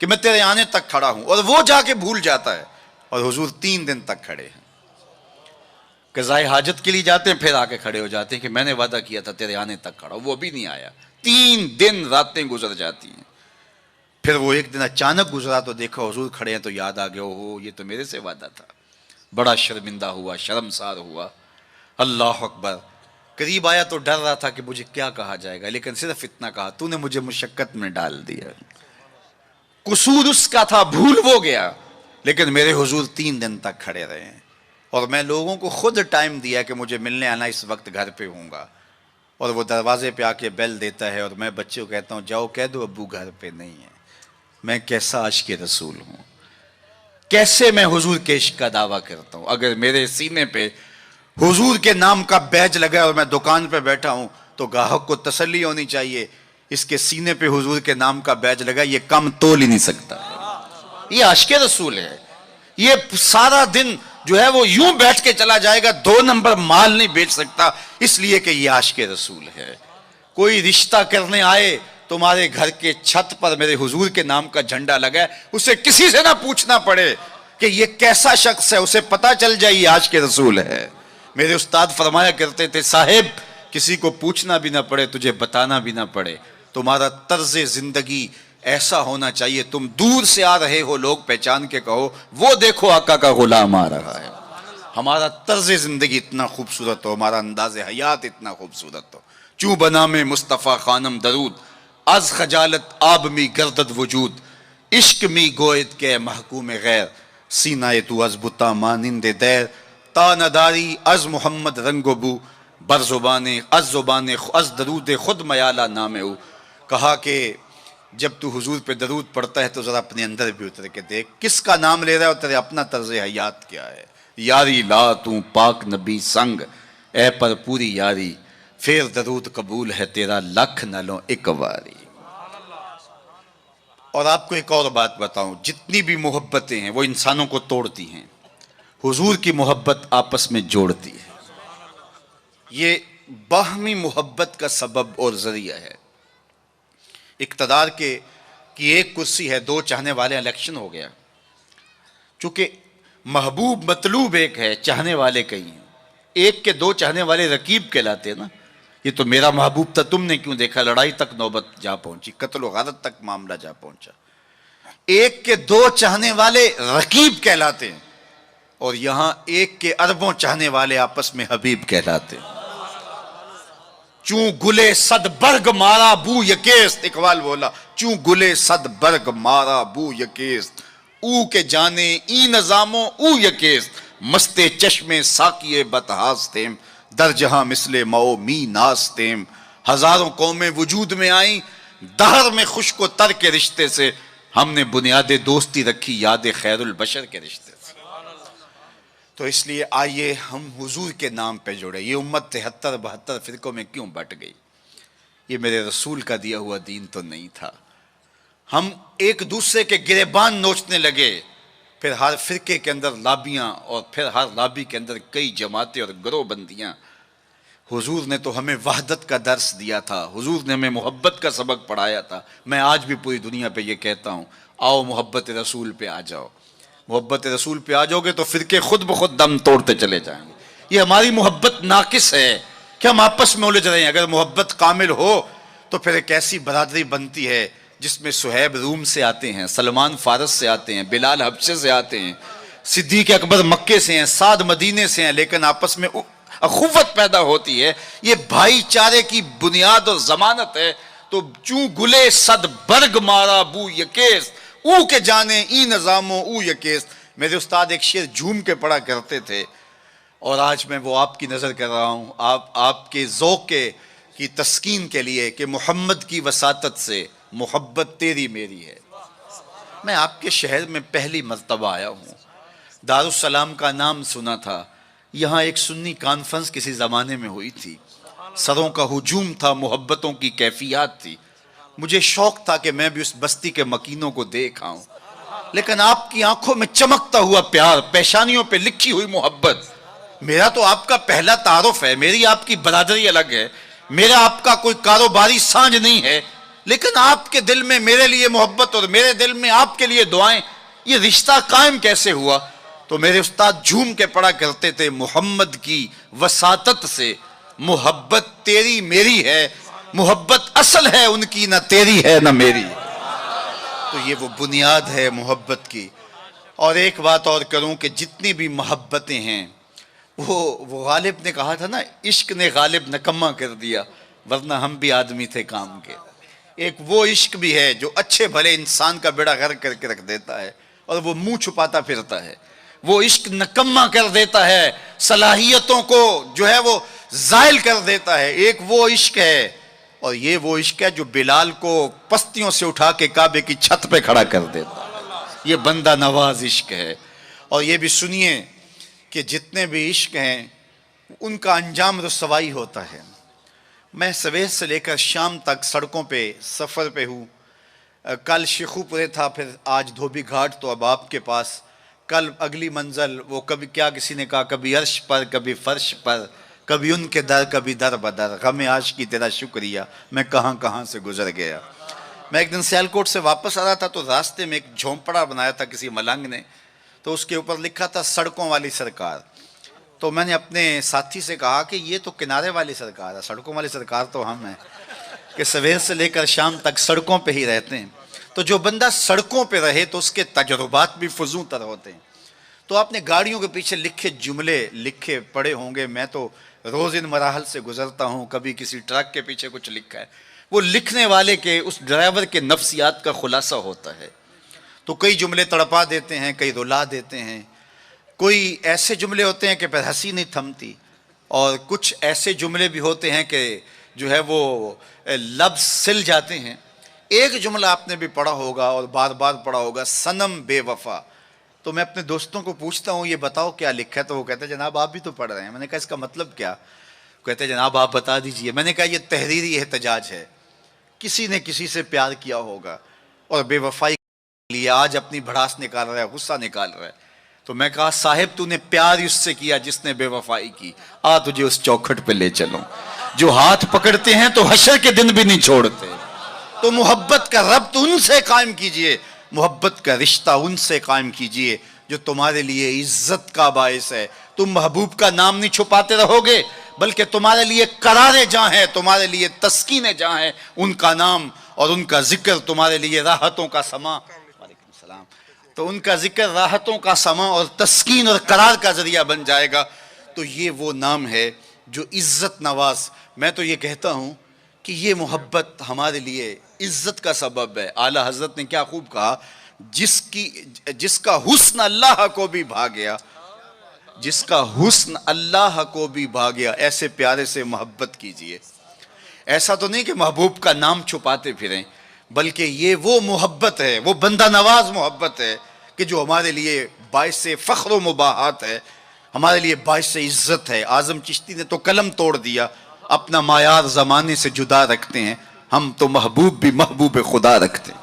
کہ میں تیرے آنے تک کھڑا ہوں, اور وہ جا کے بھول جاتا ہے, اور حضور 3 دن تک کھڑے ہیں. قضائے حاجت کے لیے جاتے ہیں, پھر آ کے کھڑے ہو جاتے ہیں کہ میں نے وعدہ کیا تھا تیرے آنے تک کھڑا ہوں, وہ بھی نہیں آیا. 3 دن راتیں گزر جاتی ہیں. پھر وہ ایک دن اچانک گزرا تو دیکھا حضور کھڑے ہیں, تو یاد آ گیا ہو یہ تو میرے سے وعدہ تھا. بڑا شرمندہ ہوا, شرمسار ہوا. اللہ اکبر. قریب آیا تو ڈر رہا تھا کہ مجھے کیا کہا جائے گا, لیکن صرف اتنا کہا تو نے مجھے مشقت میں ڈال دیا. قصور اس کا تھا, بھول وہ گیا, لیکن میرے حضور 3 دن تک کھڑے رہے ہیں. اور میں لوگوں کو خود ٹائم دیا کہ مجھے ملنے آنا, اس وقت گھر پہ ہوں گا. اور وہ دروازے پہ آ کے بیل دیتا ہے, اور میں بچے کو کہتا ہوں جاؤ کہہ دو ابو گھر پہ نہیں ہے. میں کیسا عاشق رسول ہوں, کیسے میں حضور کے عشق کا دعویٰ کرتا ہوں. اگر میرے سینے پہ حضور کے نام کا بیج لگا ہے اور میں دکان پہ بیٹھا ہوں تو گاہک کو تسلی ہونی چاہیے, اس کے سینے پہ حضور کے نام کا بیج لگا, یہ کم تول ہی نہیں سکتا. یہ عاشق رسول ہے. یہ سارا دن جو ہے وہ یوں بیٹھ کے چلا جائے گا, 2 نمبر مال نہیں بیچ سکتا, اس لیے کہ یہ عاشق رسول ہے. کوئی رشتہ کرنے آئے تمہارے گھر کے چھت پر میرے حضور کے نام کا جھنڈا لگا ہے, اسے کسی سے نہ پوچھنا پڑے کہ یہ کیسا شخص ہے, اسے پتا چل جائے یہ عاشق رسول ہے. میرے استاد فرمایا کرتے تھے صاحب کسی کو پوچھنا بھی نہ پڑے, تجھے بتانا بھی نہ پڑے, تمہارا طرز زندگی ایسا ہونا چاہیے تم دور سے آ رہے ہو لوگ پہچان کے کہو وہ دیکھو آقا کا غلام آ رہا ہے. ہمارا طرز زندگی اتنا خوبصورت ہو, ہمارا انداز حیات اتنا خوبصورت ہو. چوں بنا میں مصطفیٰ خانم درود, از خجالت آب می گردد وجود, عشق می گوید کے محکوم غیر, سینہ تو از بتا مانند دیر, تا نداری از محمد رنگ و بو, بر زبان از درود خود میالہ نام او. کہا کہ جب تو حضور پہ درود پڑھتا ہے تو ذرا اپنے اندر بھی اتر کے دیکھ کس کا نام لے رہا ہے اور تیرے اپنا طرز حیات کیا ہے. یاری لا تو پاک نبی سنگ, اے پر پوری یاری, پھر درود قبول ہے تیرا لکھ نہ لو ایک واری. اور آپ کو ایک اور بات بتاؤں, جتنی بھی محبتیں ہیں وہ انسانوں کو توڑتی ہیں, حضور کی محبت آپس میں جوڑتی ہے. یہ باہمی محبت کا سبب اور ذریعہ ہے. اقتدار کی ایک کرسی ہے, 2 چاہنے والے, الیکشن ہو گیا. چونکہ محبوب مطلوب ایک ہے, چاہنے والے کئی ہیں. ایک کے 2 چاہنے والے رقیب کہلاتے ہیں نا. یہ تو میرا محبوب تھا, تم نے کیوں دیکھا, لڑائی تک نوبت جا پہنچی, قتل و غارت تک معاملہ جا پہنچا. ایک کے 2 چاہنے والے رقیب کہلاتے ہیں, اور یہاں ایک کے اربوں چاہنے والے آپس میں حبیب کہلاتے ہیں. چوں گلے صد برگ مارا بو یکیست, اقبال بولا چوں گلے صد برگ مارا بو یکیست, او کے جانے ای نظاموں او یکیست, مستے چشمے ساکیے بتہاستیم, در جہاں مثل مو می ناستیم. ہزاروں قومیں وجود میں آئیں, دہر میں خشک و تر کے رشتے سے, ہم نے بنیاد دوستی رکھی یاد خیر البشر کے رشتے سے. تو اس لیے آئیے ہم حضور کے نام پہ جڑے. یہ امت 73-72 فرقوں میں کیوں بٹ گئی؟ یہ میرے رسول کا دیا ہوا دین تو نہیں تھا. ہم ایک دوسرے کے گریبان نوچنے لگے, پھر ہر فرقے کے اندر لابیاں, اور پھر ہر لابی کے اندر کئی جماعتیں اور گروہ بندیاں. حضور نے تو ہمیں وحدت کا درس دیا تھا, حضور نے ہمیں محبت کا سبق پڑھایا تھا. میں آج بھی پوری دنیا پہ یہ کہتا ہوں, آؤ محبت رسول پہ آ جاؤ. محبت رسول پہ آ جاؤ گے تو فرقے خود بخود دم توڑتے چلے جائیں گے. یہ ہماری محبت ناقص ہے کہ ہم آپس میں الجھ رہے ہیں. اگر محبت کامل ہو تو پھر ایک ایسی برادری بنتی ہے جس میں صہیب روم سے آتے ہیں, سلمان فارس سے آتے ہیں, بلال حبشے سے آتے ہیں, صدیق اکبر مکے سے ہیں, سعد مدینے سے ہیں, لیکن آپس میں اخوت پیدا ہوتی ہے. یہ بھائی چارے کی بنیاد اور ضمانت ہے. تو چوں گلے صد برگ مارا بو یکیس, او کے جانے ای نظاموں او یکیس. میرے استاد ایک شعر جھوم کے پڑھا کرتے تھے, اور آج میں وہ آپ کی نظر کر رہا ہوں، آپ کے ذوق کی تسکین کے لیے کہ محمد کی وساطت سے محبت تیری میری ہے۔ میں آپ کے شہر میں پہلی مرتبہ آیا ہوں، دارالسلام کا نام سنا تھا، یہاں ایک سنی کانفرنس کسی زمانے میں ہوئی تھی، سروں کا ہجوم تھا، محبتوں کی کیفیات تھی، مجھے شوق تھا کہ میں بھی اس بستی کے مکینوں کو دیکھ آؤں، لیکن آپ کی آنکھوں میں چمکتا ہوا پیار، پیشانیوں پہ لکھی ہوئی محبت، میرا تو آپ کا پہلا تعارف ہے، میری آپ کی برادری الگ ہے، میرا آپ کا کوئی کاروباری سانج نہیں ہے، لیکن آپ کے دل میں میرے لیے محبت اور میرے دل میں آپ کے لیے دعائیں، یہ رشتہ قائم کیسے ہوا؟ تو میرے استاد جھوم کے پڑھا کرتے تھے، محمد کی وساطت سے محبت تیری میری ہے، محبت اصل ہے ان کی، نہ تیری ہے نہ میری۔ تو یہ وہ بنیاد ہے محبت کی۔ اور ایک بات اور کروں کہ جتنی بھی محبتیں ہیں، وہ غالب نے کہا تھا نا، عشق نے غالب نکما کر دیا ورنہ ہم بھی آدمی تھے کام کے۔ ایک وہ عشق بھی ہے جو اچھے بھلے انسان کا بیڑا غرق کر کے رکھ دیتا ہے اور وہ منہ چھپاتا پھرتا ہے، وہ عشق نکما کر دیتا ہے، صلاحیتوں کو جو ہے وہ زائل کر دیتا ہے۔ ایک وہ عشق ہے، اور یہ وہ عشق ہے جو بلال کو پستیوں سے اٹھا کے کعبے کی چھت پہ کھڑا کر دیتا ہے، یہ بندہ نواز عشق ہے۔ اور یہ بھی سنیے کہ جتنے بھی عشق ہیں ان کا انجام رسوائی ہوتا ہے۔ میں سویر سے لے کر شام تک سڑکوں پہ سفر پہ ہوں، کل شیخو پورے تھا، پھر آج دھوبی گھاٹ، تو اب آپ کے پاس کل اگلی منزل، وہ کبھی کیا کسی نے کہا، کبھی عرش پر کبھی فرش پر، کبھی ان کے در کبھی در بدر، غم عاشقی تیرا شکریہ میں کہاں کہاں سے گزر گیا۔ میں ایک دن سیالکوٹ سے واپس آ رہا تھا تو راستے میں ایک جھونپڑا بنایا تھا کسی ملنگ نے، تو اس کے اوپر لکھا تھا سڑکوں والی سرکار۔ تو میں نے اپنے ساتھی سے کہا کہ یہ تو کنارے والی سرکار ہے، سڑکوں والی سرکار تو ہم ہیں کہ سویر سے لے کر شام تک سڑکوں پہ ہی رہتے ہیں۔ تو جو بندہ سڑکوں پہ رہے تو اس کے تجربات بھی فزوں تر ہوتے ہیں۔ تو آپ نے گاڑیوں کے پیچھے لکھے جملے لکھے پڑھے ہوں گے، میں تو روز ان مراحل سے گزرتا ہوں، کبھی کسی ٹرک کے پیچھے کچھ لکھا ہے، وہ لکھنے والے کے، اس ڈرائیور کے نفسیات کا خلاصہ ہوتا ہے۔ تو کئی جملے تڑپا دیتے ہیں، کئی رلا دیتے ہیں، کوئی ایسے جملے ہوتے ہیں کہ پھر ہنسی نہیں تھمتی، اور کچھ ایسے جملے بھی ہوتے ہیں کہ جو ہے وہ لفظ سل جاتے ہیں۔ ایک جملہ آپ نے بھی پڑھا ہوگا اور بار بار پڑھا ہوگا، صنم بے وفا۔ تو میں اپنے دوستوں کو پوچھتا ہوں یہ بتاؤ کیا لکھا ہے، تو وہ کہتے ہیں جناب آپ بھی تو پڑھ رہے ہیں۔ میں نے کہا اس کا مطلب کیا؟ کہتے ہیں جناب آپ بتا دیجئے۔ میں نے کہا یہ تحریری احتجاج ہے، کسی نے کسی سے پیار کیا ہوگا اور بے وفائی کے لیے آج اپنی بھڑاس نکال رہا ہے، غصہ نکال رہا ہے۔ تو میں کہا صاحب تو نے پیار اس سے کیا جس نے بے وفائی کی، آ تجھے اس چوکھٹ پہ لے چلوں، جو ہاتھ پکڑتے ہیں تو حشر کے دن بھی نہیں چھوڑتے۔ تو محبت کا ربط ان سے قائم کیجئے، محبت کا رشتہ ان سے قائم کیجئے جو تمہارے لیے عزت کا باعث ہے۔ تم محبوب کا نام نہیں چھپاتے رہو گے، بلکہ تمہارے لیے قرارے جہاں ہیں، تمہارے لیے تسکینیں جہاں ہیں، ان کا نام اور ان کا ذکر تمہارے لیے راحتوں کا سما، وعلیکم السلام، تو ان کا ذکر راحتوں کا سما اور تسکین اور قرار کا ذریعہ بن جائے گا۔ تو یہ وہ نام ہے جو عزت نواز۔ میں تو یہ کہتا ہوں کہ یہ محبت ہمارے لیے عزت کا سبب ہے۔ اعلیٰ حضرت نے کیا خوب کہا، جس کا حسن اللہ کو بھی بھا گیا، جس کا حسن اللہ کو بھی بھا گیا، ایسے پیارے سے محبت کیجئے۔ ایسا تو نہیں کہ محبوب کا نام چھپاتے پھریں، بلکہ یہ وہ محبت ہے، وہ بندہ نواز محبت ہے کہ جو ہمارے لیے باعث فخر و مباحات ہے، ہمارے لیے باعث عزت ہے۔ اعظم چشتی نے تو قلم توڑ دیا، اپنا معیار زمانے سے جدا رکھتے ہیں، ہم تو محبوب بھی محبوب خدا رکھتے ہیں۔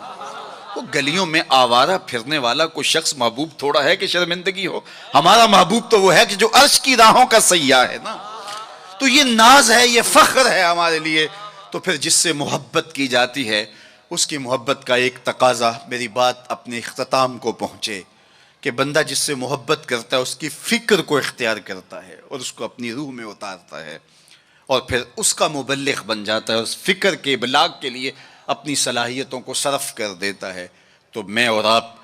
وہ گلیوں میں آوارہ پھرنے والا کوئی شخص محبوب تھوڑا ہے کہ شرمندگی ہو؟ ہمارا محبوب تو وہ ہے کہ جو عرش کی راہوں کا سیاح ہے نا۔ تو یہ ناز ہے، یہ فخر ہے ہمارے لیے۔ تو پھر جس سے محبت کی جاتی ہے اس کی محبت کا ایک تقاضا، میری بات اپنے اختتام کو پہنچے، کہ بندہ جس سے محبت کرتا ہے اس کی فکر کو اختیار کرتا ہے اور اس کو اپنی روح میں اتارتا ہے، اور پھر اس کا مبلغ بن جاتا ہے، اس فکر کے ابلاغ کے لیے اپنی صلاحیتوں کو صرف کر دیتا ہے۔ تو میں اور آپ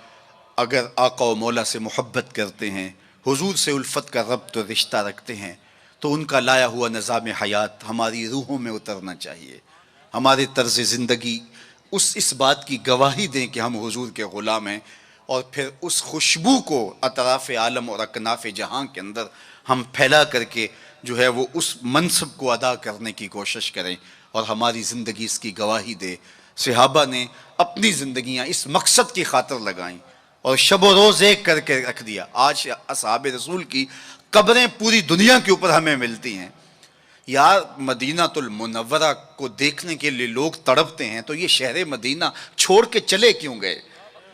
اگر آقا و مولا سے محبت کرتے ہیں، حضور سے الفت کا ربط و رشتہ رکھتے ہیں، تو ان کا لایا ہوا نظام حیات ہماری روحوں میں اترنا چاہیے۔ ہمارے طرز زندگی اس بات کی گواہی دیں کہ ہم حضور کے غلام ہیں، اور پھر اس خوشبو کو اطراف عالم اور اکناف جہاں کے اندر ہم پھیلا کر کے جو ہے وہ اس منصب کو ادا کرنے کی کوشش کریں اور ہماری زندگی اس کی گواہی دے۔ صحابہ نے اپنی زندگیاں اس مقصد کی خاطر لگائیں اور شب و روز ایک کر کے رکھ دیا۔ آج اصحاب رسول کی قبریں پوری دنیا کے اوپر ہمیں ملتی ہیں۔ یار مدینہ المنورہ کو دیکھنے کے لیے لوگ تڑپتے ہیں، تو یہ شہر مدینہ چھوڑ کے چلے کیوں گئے؟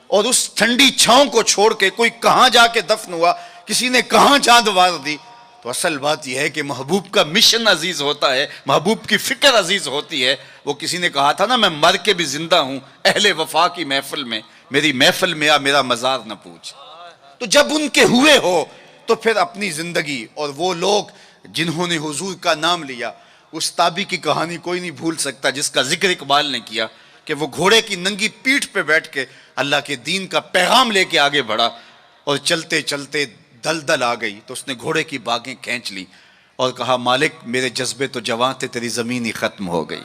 اور اس ٹھنڈی چھاؤں کو چھوڑ کے کوئی کہاں جا کے دفن ہوا، کسی نے کہاں چاند وار دی؟ تو اصل بات یہ ہے کہ محبوب کا مشن عزیز ہوتا ہے، محبوب کی فکر عزیز ہوتی ہے۔ وہ کسی نے کہا تھا نا، میں مر کے بھی زندہ ہوں اہل وفا کی محفل میں، میری محفل میں آ میرا مزار نہ پوچھ۔ تو جب ان کے ہوئے ہو تو پھر اپنی زندگی، اور وہ لوگ جنہوں نے حضور کا نام لیا، اس تابی کی کہانی کوئی نہیں بھول سکتا جس کا ذکر اقبال نے کیا کہ وہ گھوڑے کی ننگی پیٹھ پہ بیٹھ کے اللہ کے دین کا پیغام لے کے آگے بڑھا، اور چلتے چلتے دلدل آ گئی تو اس نے گھوڑے کی باگیں کھینچ لی اور کہا مالک میرے جذبے تو جواں تھے، تیری زمین ہی ختم ہو گئی۔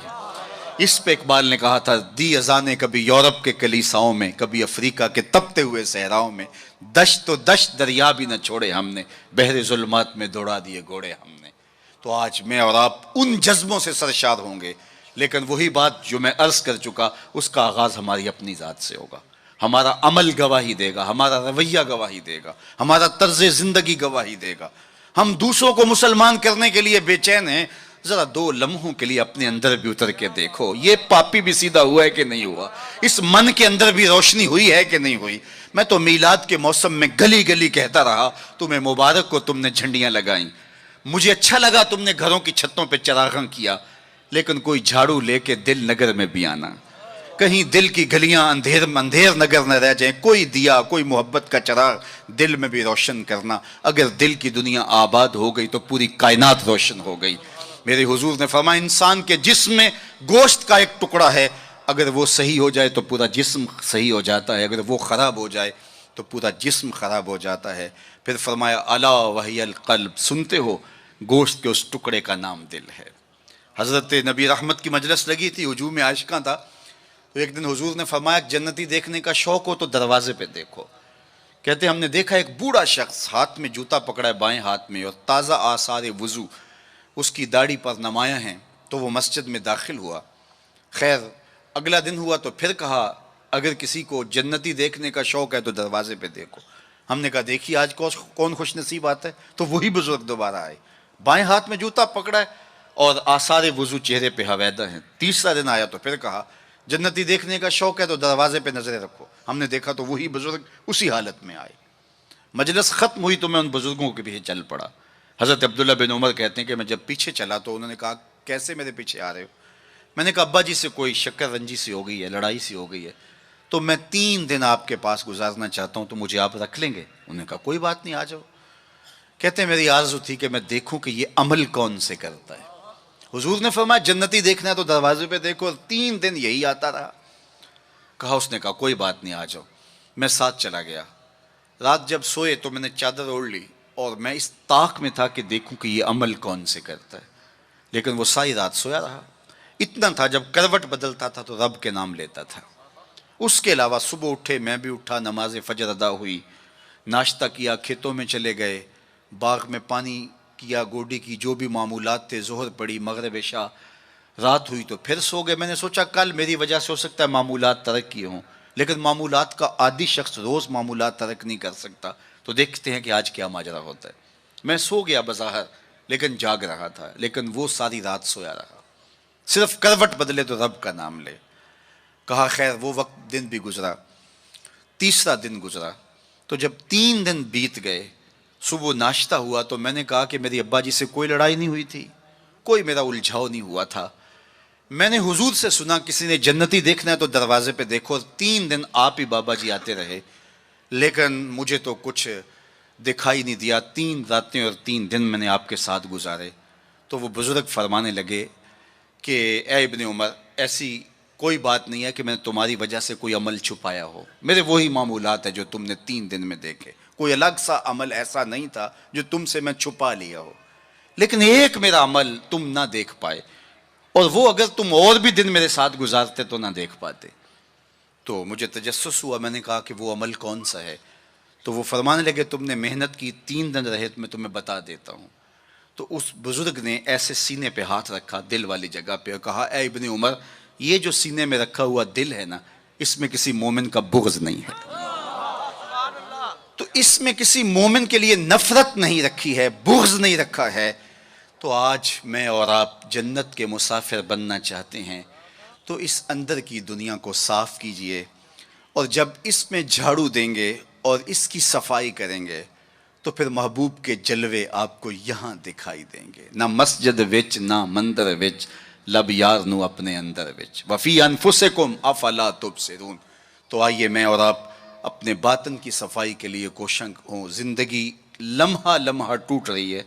اس پہ اقبال نے کہا تھا، دی اذانیں کبھی یورپ کے کلیساؤں میں، کبھی افریقہ کے تپتے ہوئے صحراؤں میں، دشت تو دشت دریا بھی نہ چھوڑے ہم نے، بحر ظلمات میں دوڑا دیے گھوڑے ہم نے۔ تو آج میں اور آپ ان جذبوں سے سرشار ہوں گے، لیکن وہی بات جو میں عرض کر چکا، اس کا آغاز ہماری اپنی ذات سے ہوگا۔ ہمارا عمل گواہی دے گا، ہمارا رویہ گواہی دے گا، ہمارا طرز زندگی گواہی دے گا۔ ہم دوسروں کو مسلمان کرنے کے لیے بے چین ہیں، ذرا 2 لمحوں کے لیے اپنے اندر بھی اتر کے دیکھو، یہ پاپی بھی سیدھا ہوا ہے کہ نہیں ہوا، اس من کے اندر بھی روشنی ہوئی ہے کہ نہیں ہوئی۔ میں تو میلاد کے موسم میں گلی گلی کہتا رہا، تمہیں مبارک کو تم نے جھنڈیاں لگائیں، مجھے اچھا لگا تم نے گھروں کی چھتوں پہ چراغاں کیا، لیکن کوئی جھاڑو لے کے دل نگر میں بھی آنا، کہیں دل کی گلیاں اندھیر نگر نہ رہ جائیں، کوئی دیا، کوئی محبت کا چراغ دل میں بھی روشن کرنا۔ اگر دل کی دنیا آباد ہو گئی تو پوری کائنات روشن ہو گئی۔ میرے حضور نے فرمایا انسان کے جسم میں گوشت کا ایک ٹکڑا ہے، اگر وہ صحیح ہو جائے تو پورا جسم صحیح ہو جاتا ہے، اگر وہ خراب ہو جائے تو پورا جسم خراب ہو جاتا ہے۔ پھر فرمایا الا وہی القلب، سنتے ہو گوشت کے اس ٹکڑے کا نام دل ہے۔ حضرت نبی رحمت کی مجلس لگی تھی، ہجوم عاشقاں تھا، تو ایک دن حضور نے فرمایا جنتی دیکھنے کا شوق ہو تو دروازے پہ دیکھو۔ کہتے ہم نے دیکھا ایک بوڑھا شخص ہاتھ میں جوتا پکڑا ہے بائیں ہاتھ میں، اور تازہ آثار وضو اس کی داڑھی پر نمایاں ہیں، تو وہ مسجد میں داخل ہوا۔ خیر اگلا دن ہوا تو پھر کہا اگر کسی کو جنتی دیکھنے کا شوق ہے تو دروازے پہ دیکھو۔ ہم نے کہا دیکھیے آج کون خوش نصیب آتا ہے، تو وہی بزرگ دوبارہ آئے، بائیں ہاتھ میں جوتا پکڑا ہے اور آثار وضو چہرے پہ حویدہ ہیں۔ تیسرا دن آیا تو پھر کہا جنتی دیکھنے کا شوق ہے تو دروازے پہ نظریں رکھو۔ ہم نے دیکھا تو وہی بزرگ اسی حالت میں آئے۔ مجلس ختم ہوئی تو میں ان بزرگوں کے پیچھے چل پڑا۔ حضرت عبداللہ بن عمر کہتے ہیں کہ میں جب پیچھے چلا تو انہوں نے کہا کیسے میرے پیچھے آ رہے ہو؟ میں نے کہا ابا جی سے کوئی شکر رنجی سی ہو گئی ہے، لڑائی سی ہو گئی ہے، تو میں 3 دن آپ کے پاس گزارنا چاہتا ہوں، تو مجھے آپ رکھ لیں گے؟ انہوں نے کہا کوئی بات نہیں، آ جاؤ۔ کہتے ہیں میری آرزو تھی کہ میں دیکھوں کہ یہ عمل کون سے کرتا ہے۔ حضور نے فرمایا جنتی دیکھنا ہے تو دروازے پہ دیکھو، اور 3 دن یہی آتا رہا۔ کہا اس نے کہا کوئی بات نہیں، آ جاؤ۔ میں ساتھ چلا گیا۔ رات جب سوئے تو میں نے چادر اوڑھ لی، اور میں اس طاق میں تھا کہ دیکھوں کہ یہ عمل کون سے کرتا ہے، لیکن وہ ساری رات سویا رہا۔ اتنا تھا جب کروٹ بدلتا تھا تو رب کے نام لیتا تھا۔ اس کے علاوہ صبح اٹھے، میں بھی اٹھا، نماز فجر ادا ہوئی، ناشتہ کیا، کھیتوں میں چلے گئے، باغ میں پانی کیا، گوڈی کی جو بھی معمولات تھے، ظہر پڑی، مغرب عشاء، رات ہوئی تو پھر سو گئے۔ میں نے سوچا کل میری وجہ سے ہو سکتا ہے معمولات ترک کیے ہوں، لیکن معمولات کا عادی شخص روز معمولات ترک نہیں کر سکتا، تو دیکھتے ہیں کہ آج کیا ماجرا ہوتا ہے۔ میں سو گیا بظاہر، لیکن جاگ رہا تھا، لیکن وہ ساری رات سویا رہا، صرف کروٹ بدلے تو رب کا نام لے۔ کہا خیر وہ وقت دن بھی گزرا۔ تیسرا دن گزرا تو جب 3 دن بیت گئے، صبح ناشتہ ہوا تو میں نے کہا کہ میری ابا جی سے کوئی لڑائی نہیں ہوئی تھی، کوئی میرا الجھاؤ نہیں ہوا تھا۔ میں نے حضور سے سنا کسی نے جنتی دیکھنا ہے تو دروازے پہ دیکھو، 3 دن آپ ہی بابا جی آتے رہے، لیکن مجھے تو کچھ دکھائی نہیں دیا۔ 3 راتیں اور 3 دن میں نے آپ کے ساتھ گزارے۔ تو وہ بزرگ فرمانے لگے کہ اے ابن عمر، ایسی کوئی بات نہیں ہے کہ میں نے تمہاری وجہ سے کوئی عمل چھپایا ہو، میرے وہی معمولات ہیں جو تم نے 3 دن میں دیکھے، کوئی الگ سا عمل ایسا نہیں تھا جو تم سے میں چھپا لیا ہو، لیکن ایک میرا عمل تم نہ دیکھ پائے، اور وہ اگر تم اور بھی دن میرے ساتھ گزارتے تو نہ دیکھ پاتے۔ تو مجھے تجسس ہوا، میں نے کہا کہ وہ عمل کون سا ہے؟ تو وہ فرمانے لگے تم نے محنت کی 3 دن رہے تو میں تمہیں بتا دیتا ہوں۔ تو اس بزرگ نے ایسے سینے پہ ہاتھ رکھا دل والی جگہ پہ اور کہا اے ابن عمر، یہ جو سینے میں رکھا ہوا دل ہے نا، اس میں کسی مومن کا بغض نہیں ہے، تو اس میں کسی مومن کے لیے نفرت نہیں رکھی ہے، بغض نہیں رکھا ہے۔ تو آج میں اور آپ جنت کے مسافر بننا چاہتے ہیں تو اس اندر کی دنیا کو صاف کیجئے، اور جب اس میں جھاڑو دیں گے اور اس کی صفائی کریں گے تو پھر محبوب کے جلوے آپ کو یہاں دکھائی دیں گے، نہ مسجد وچ نہ مندر وچ، لب یار نو اپنے اندر وچ، وفی انفسکم افلا تبصرون۔ تو آئیے میں اور آپ اپنے باطن کی صفائی کے لیے کوشاں ہوں۔ زندگی لمحہ لمحہ ٹوٹ رہی ہے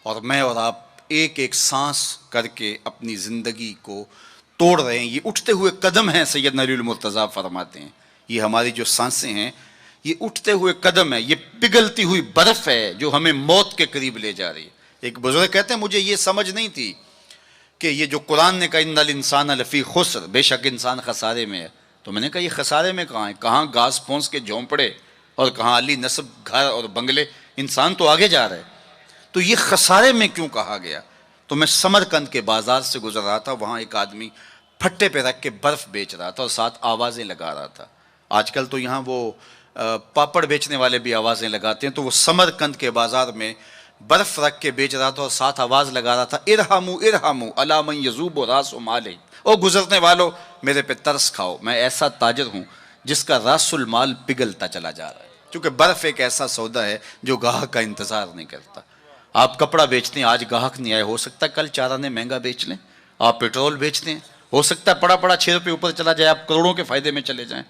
اور میں اور آپ ایک ایک سانس کر کے اپنی زندگی کو توڑ رہے ہیں۔ یہ اٹھتے ہوئے قدم ہیں، سیدنا علی المرتضیٰ فرماتے ہیں، یہ ہماری جو سانسیں ہیں یہ اٹھتے ہوئے قدم ہے، یہ پگھلتی ہوئی برف ہے جو ہمیں موت کے قریب لے جا رہی ہے۔ ایک بزرگ کہتے ہیں مجھے یہ سمجھ نہیں تھی کہ یہ جو قرآن نے کہا ان الانسان لفی خسر، بے شک انسان خسارے میں ہے، تو میں نے کہا یہ خسارے میں کہاں ہے؟ کہاں گھاس پھونس کے جھونپڑے اور کہاں علی نصب گھر اور بنگلے، انسان تو آگے جا رہا ہے، تو یہ خسارے میں کیوں کہا گیا؟ تو میں سمرقند کے بازار سے گزر رہا تھا، وہاں ایک آدمی پھٹے پہ رکھ کے برف بیچ رہا تھا اور ساتھ آوازیں لگا رہا تھا۔ آج کل تو یہاں وہ پاپڑ بیچنے والے بھی آوازیں لگاتے ہیں، تو وہ سمرقند کے بازار میں برف رکھ کے بیچ رہا تھا اور ساتھ آواز لگا رہا تھا ارحمو ارحمو علی من یذوب راس مالہ، او گزرنے والو میرے پہ ترس کھاؤ، میں ایسا تاجر ہوں جس کا راس المال پگھلتا چلا جا رہا ہے، کیونکہ برف ایک ایسا سودا ہے جو گاہک کا انتظار نہیں کرتا۔ آپ کپڑا بیچتے ہیں، آج گاہک نہیں آئے، ہو سکتا ہے کل 4 آنے مہنگا بیچ لیں۔ آپ پیٹرول بیچتے ہیں، ہو سکتا ہے پڑا 6 روپے اوپر چلا جائے، آپ کروڑوں کے فائدے میں چلے جائیں۔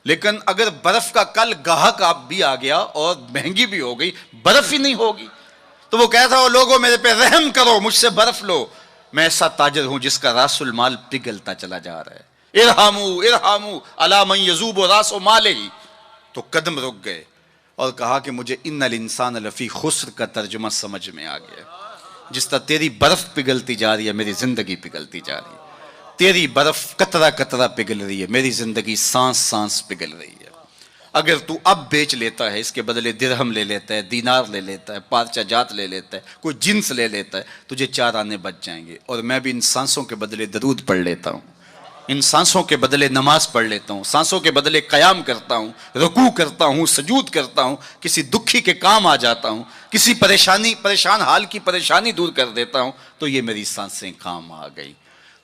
لیکن اگر برف کا کل گاہک آپ بھی آ گیا اور مہنگی بھی ہو گئی، برف ہی نہیں ہوگی، تو وہ کہتا ہے لوگوں میرے پہ رحم کرو، مجھ سے برف لو، میں ایسا تاجر ہوں جس کا راس المال پگھلتا چلا جا رہا ہے۔ ارحمو ارحمو علی من یذوب راس مالہ، تو قدم رک گئے اور کہا کہ مجھے ان الانسان لفی خسر کا ترجمہ سمجھ میں آ گیا۔ جس طرح تیری برف پگھلتی جا رہی ہے میری زندگی پگھلتی جا رہی ہے، تیری برف قطرہ قطرہ پگھل رہی ہے، میری زندگی سانس سانس پگھل رہی ہے۔ اگر تو اب بیچ لیتا ہے، اس کے بدلے درہم لے لیتا ہے، دینار لے لیتا ہے، پارچہ جات لے لیتا ہے، کوئی جنس لے لیتا ہے، تجھے 4 آنے بچ جائیں گے۔ اور میں بھی ان سانسوں کے بدلے درود پڑھ لیتا ہوں، ان سانسوں کے بدلے نماز پڑھ لیتا ہوں، سانسوں کے بدلے قیام کرتا ہوں، رکوع کرتا ہوں، سجود کرتا ہوں، کسی دکھی کے کام آ جاتا ہوں، کسی پریشان حال کی پریشانی دور کر دیتا ہوں، تو یہ میری سانسیں کام آ گئی۔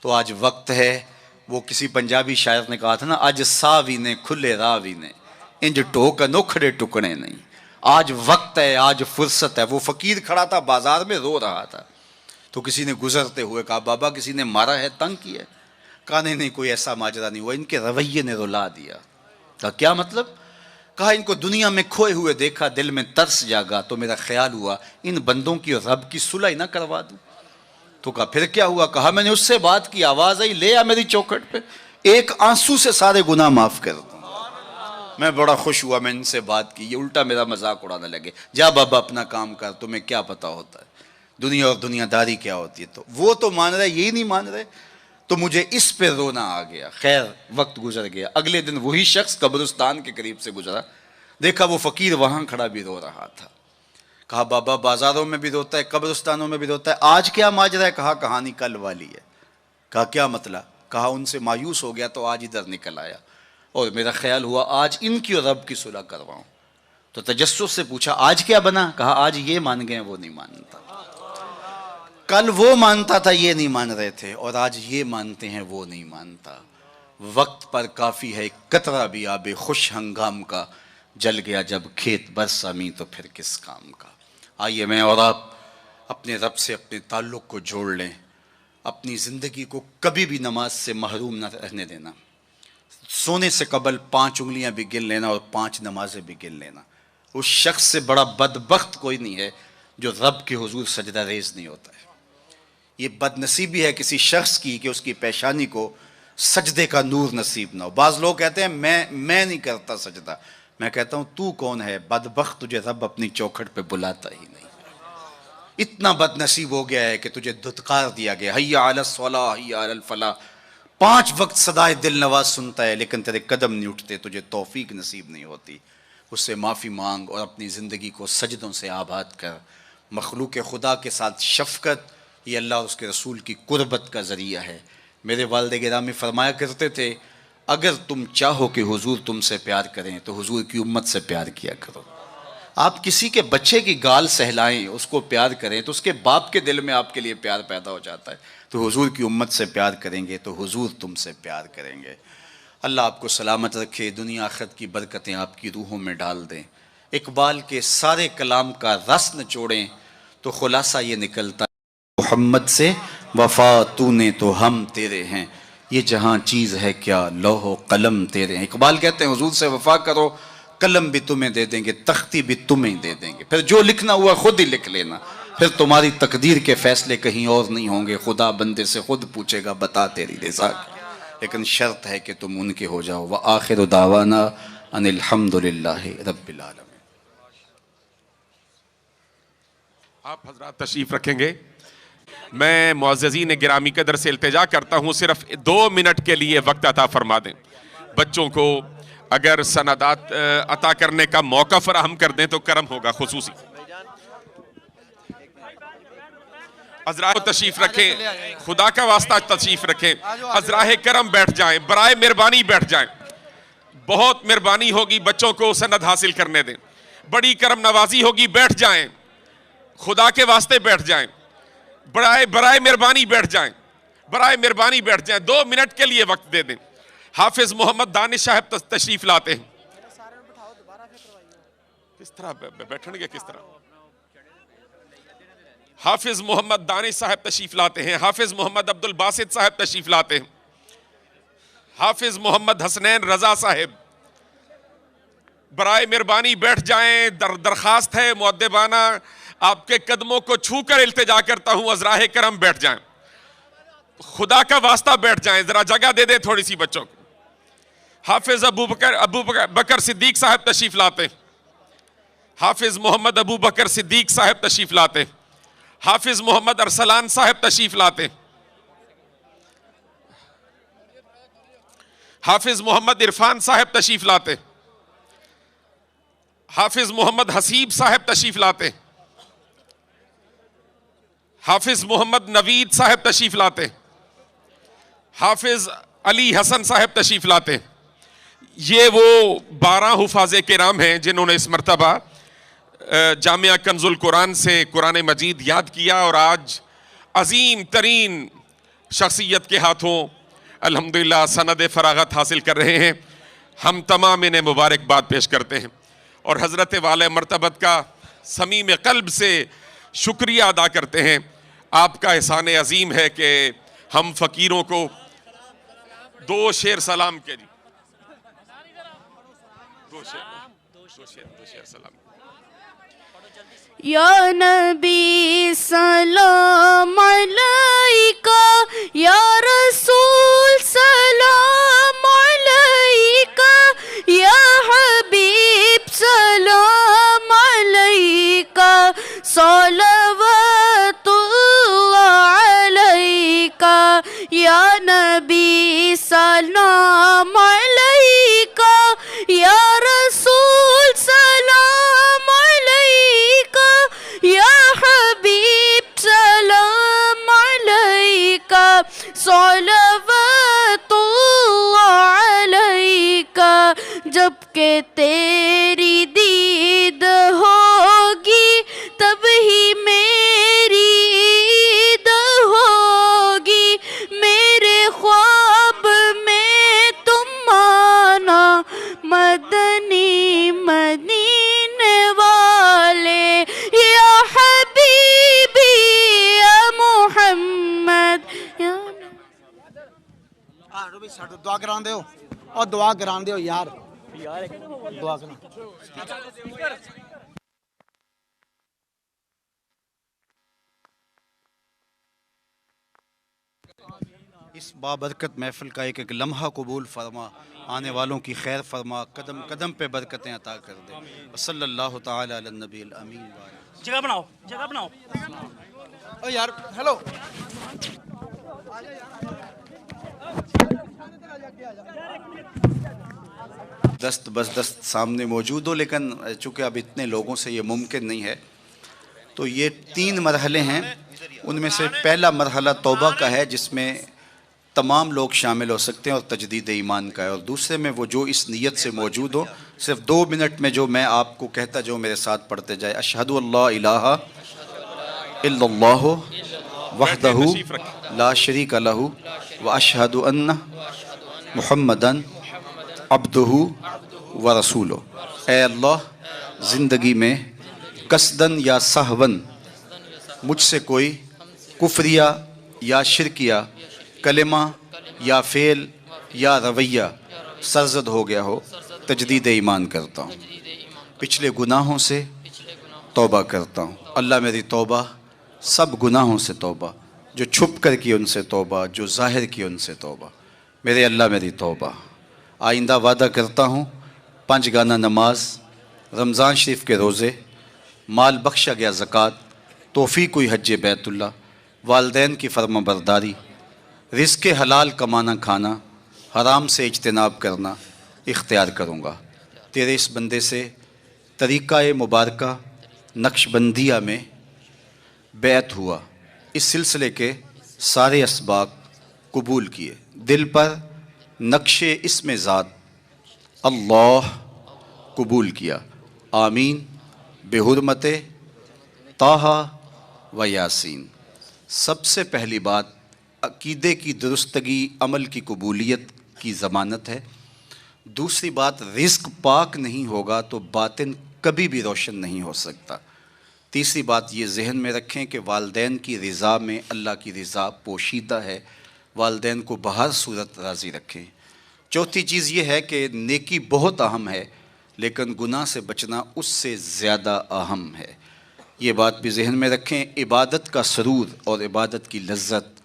تو آج وقت ہے، وہ کسی پنجابی شاعر نے کہا تھا نا، آج ساوی نے کھلے راوی نے انج ٹوک نوکھڑے ٹکڑے نہیں۔ آج وقت ہے، آج فرصت ہے۔ وہ فقیر کھڑا تھا بازار میں رو رہا تھا، تو کسی نے گزرتے ہوئے کہا بابا کسی نے مارا ہے، تنگ کیا ہے؟ کہا نہیں کوئی ایسا ماجرا نہیں ہوا، ان کے رویے نے رلا دیا۔ کہا کیا مطلب؟ کہا ان کو دنیا میں کھوئے ہوئے دیکھا، دل میں ترس جاگا، تو میرا خیال ہوا ان بندوں کی اور رب کی صلح ہی نہ کروا دوں۔ تو کہا پھر کیا ہوا؟ کہا میں نے اس سے بات کی، آواز آئی لے آ میری چوکھٹ پہ، ایک آنسو سے سارے گناہ معاف کر دوں۔ میں بڑا خوش ہوا، میں ان سے بات کی، یہ الٹا میرا مذاق اڑانے لگے، جا بابا اپنا کام کر، تمہیں کیا پتا ہوتا ہے دنیا اور دنیا داری کیا ہوتی ہے۔ تو وہ تو مان رہے، یہی نہیں مان رہے، تو مجھے اس پہ رونا آ گیا۔ خیر وقت گزر گیا، اگلے دن وہی شخص قبرستان کے قریب سے گزرا، دیکھا وہ فقیر وہاں کھڑا بھی رو رہا تھا۔ کہا بابا بازاروں میں بھی روتا ہے، قبرستانوں میں بھی روتا ہے، آج کیا ماجرا ہے؟ کہا کہانی کل والی ہے۔ کہا کیا مطلب؟ کہا ان سے مایوس ہو گیا تو آج ادھر نکل آیا، اور میرا خیال ہوا آج ان کی اور رب کی صلح کرواؤں۔ تو تجسس سے پوچھا آج کیا بنا؟ کہا آج یہ مان گئے وہ نہیں مانتا، کل وہ مانتا تھا یہ نہیں مان رہے تھے، اور آج یہ مانتے ہیں وہ نہیں مانتا۔ وقت پر کافی ہے قطرہ بھی آب خوش ہنگام کا، جل گیا جب کھیت برسا می تو پھر کس کام کا۔ آئیے میں اور آپ اپنے رب سے اپنے تعلق کو جوڑ لیں، اپنی زندگی کو کبھی بھی نماز سے محروم نہ رہنے دینا، سونے سے قبل 5 انگلیاں بھی گن لینا اور 5 نمازیں بھی گن لینا۔ اس شخص سے بڑا بدبخت کوئی نہیں ہے جو رب کے حضور سجدہ ریز نہیں ہوتا ہے۔ یہ بد نصیبی ہے کسی شخص کی کہ اس کی پیشانی کو سجدے کا نور نصیب نہ ہو۔ بعض لوگ کہتے ہیں میں نہیں کرتا سجدہ، میں کہتا ہوں تو کون ہے بدبخت، تجھے رب اپنی چوکھٹ پہ بلاتا ہی نہیں۔ اتنا بد نصیب ہو گیا ہے کہ تجھے دھتکار دیا گیا، حی علی الصلاح حی علی الفلاح، 5 وقت صدائے دل نواز سنتا ہے لیکن تیرے قدم نہیں اٹھتے، تجھے توفیق نصیب نہیں ہوتی، اس سے معافی مانگ اور اپنی زندگی کو سجدوں سے آباد کر۔ مخلوق خدا کے ساتھ شفقت یہ اللہ اور اس کے رسول کی قربت کا ذریعہ ہے۔ میرے والد گرامی فرمایا کرتے تھے اگر تم چاہو کہ حضور تم سے پیار کریں تو حضور کی امت سے پیار کیا کرو۔ آپ کسی کے بچے کی گال سہلائیں، اس کو پیار کریں تو اس کے باپ کے دل میں آپ کے لیے پیار پیدا ہو جاتا ہے۔ تو حضور کی امت سے پیار کریں گے تو حضور تم سے پیار کریں گے۔ اللہ آپ کو سلامت رکھے، دنیا آخرت کی برکتیں آپ کی روحوں میں ڈال دیں۔ اقبال کے سارے کلام کا رس نچوڑیں تو خلاصہ یہ نکلتا ہے محمد سے وفا تو نے تو ہم تیرے ہیں، یہ جہاں چیز ہے کیا لوح و قلم تیرے ہیں۔ اقبال کہتے ہیں حضور سے وفا کرو، قلم بھی تمہیں دے دیں گے، تختی بھی تمہیں دے دیں گے، پھر جو لکھنا ہوا خود ہی لکھ لینا، پھر تمہاری تقدیر کے فیصلے کہیں اور نہیں ہوں گے، خدا بندے سے خود پوچھے گا بتا تیری رضا کی، لیکن شرط ہے کہ تم ان کے ہو جاؤ۔ وآخر دعوانا ان الحمد للہ رب العالمین۔ آپ حضرات تشریف رکھیں گے؟ میں معززین گرامی قدر سے التجا کرتا ہوں صرف 2 منٹ کے لیے وقت عطا فرما دیں۔ بچوں کو اگر سندات عطا کرنے کا موقع فراہم کر دیں تو کرم ہوگا خصوصی۔ حضرات تشریف رکھیں، خدا کا واسطہ تشریف رکھیں، حضراہ کرم بیٹھ جائیں، برائے مہربانی بیٹھ جائیں، بہت مہربانی ہوگی بچوں کو سند حاصل کرنے دیں، بڑی کرم نوازی ہوگی، بیٹھ جائیں، خدا کے واسطے بیٹھ جائیں، برائے مہربانی بیٹھ جائیں، برائے مہربانی بیٹھ جائیں، 2 منٹ کے لیے وقت دے دیں۔ حافظ محمد دانش صاحب تشریف لاتے ہیں۔ کس طرح بیٹھن گے کس طرح؟ حافظ محمد دانش صاحب تشریف لاتے ہیں، حافظ محمد عبد الباسط صاحب تشریف لاتے ہیں، حافظ محمد حسنین رضا صاحب، برائے مہربانی بیٹھ جائیں، درخواست ہے مؤدبانہ، آپ کے قدموں کو چھو کر التجا کرتا ہوں، عذراء کرم بیٹھ جائیں، خدا کا واسطہ بیٹھ جائیں، ذرا جگہ دے دیں تھوڑی سی بچوں کو۔ حافظ ابو بکر صدیق صاحب تشریف لاتے ہیں، حافظ محمد ابو بکر صدیق صاحب تشریف لاتے ہیں، حافظ محمد ارسلان صاحب تشریف لاتے ہیں، حافظ محمد عرفان صاحب تشریف لاتے ہیں، حافظ محمد حسیب صاحب تشریف لاتے ہیں، حافظ محمد نوید صاحب تشریف لاتے ہیں، حافظ علی حسن صاحب تشریف لاتے ہیں۔ یہ وہ 12 حفاظ کرام ہیں جنہوں نے اس مرتبہ جامعہ کنز القرآن سے قرآن مجید یاد کیا اور آج عظیم ترین شخصیت کے ہاتھوں الحمدللہ سند فراغت حاصل کر رہے ہیں۔ ہم تمام انہیں مبارکباد پیش کرتے ہیں اور حضرت والے مرتبت کا صمیم قلب سے شکریہ ادا کرتے ہیں۔ آپ کا احسان عظیم ہے کہ ہم فقیروں کو 2 شعر سلام کے لیے 2 شعر سلام۔ یا نبی سلام علیکہ، یا رسول سلام علیکہ، یا حبیب سلام علیکہ، صلوات اللہ علیکہ، یا نبی سلام علیکہ، یا رسول سلام علیکہ، یا حبیب سلام علیکہ، صلوات اللہ علیکہ۔ جب کہ تیری دید ہوگی تب ہی میری عید ہوگی، میرے خواب میں تم آنا مدنی مدینے والے، یا حبیبی یا محمد یا دعا کران دیو اور دعا کران دیو یار دعا کرنا۔ اس بابرکت محفل کا ایک ایک لمحہ قبول فرما، آنے والوں کی خیر فرما، قدم قدم پہ برکتیں عطا کر دے۔ صلی اللہ تعالی علی النبی الامین۔ جگہ بناؤ، جگہ بناؤ۔ او یار ہیلو دست بس دست سامنے موجود ہو، لیکن چونکہ اب اتنے لوگوں سے یہ ممکن نہیں ہے، تو یہ 3 مرحلے ہیں. ان میں سے پہلا مرحلہ توبہ کا ہے، جس میں تمام لوگ شامل ہو سکتے ہیں اور تجدید ایمان کا ہے، اور دوسرے میں وہ جو اس نیت سے موجود ہو. صرف 2 منٹ میں جو میں آپ کو کہتا جو میرے ساتھ پڑھتے جائے. اشہد اللہ الہ الا اللہ وحدہ لا شریک لہ واشہد ان محمدن عبدہ ورسولہ. اے اللہ، زندگی میں قصدن یا سہون مجھ سے کوئی کفریہ یا شرکیہ کلمہ یا فعل یا رویہ سرزد ہو گیا ہو، تجدید ایمان کرتا ہوں. پچھلے گناہوں سے توبہ کرتا ہوں. اللہ میری توبہ، سب گناہوں سے توبہ، جو چھپ کر کی ان سے توبہ، جو ظاہر کی ان سے توبہ. میرے اللہ میری توبہ. آئندہ وعدہ کرتا ہوں 5 گانا نماز، رمضان شریف کے روزے، مال بخشا گیا زکوٰۃ، توفیق ہوئی حج بیت اللہ، والدین کی فرما برداری، رزق حلال کمانا کھانا، حرام سے اجتناب کرنا اختیار کروں گا. تیرے اس بندے سے طریقہ مبارکہ نقش بندیہ میں بیعت ہوا، اس سلسلے کے سارے اسباق قبول کیے، دل پر نقش اسم ذات اللہ قبول کیا. آمین بحرمت طٰہٰ و یاسین. سب سے پہلی بات، عقیدے کی درستگی عمل کی قبولیت کی ضمانت ہے. دوسری بات، رزق پاک نہیں ہوگا تو باطن کبھی بھی روشن نہیں ہو سکتا. تیسری بات یہ ذہن میں رکھیں کہ والدین کی رضا میں اللہ کی رضا پوشیدہ ہے، والدین کو بہر صورت راضی رکھیں. چوتھی چیز یہ ہے کہ نیکی بہت اہم ہے، لیکن گناہ سے بچنا اس سے زیادہ اہم ہے. یہ بات بھی ذہن میں رکھیں. عبادت کا سرور اور عبادت کی لذت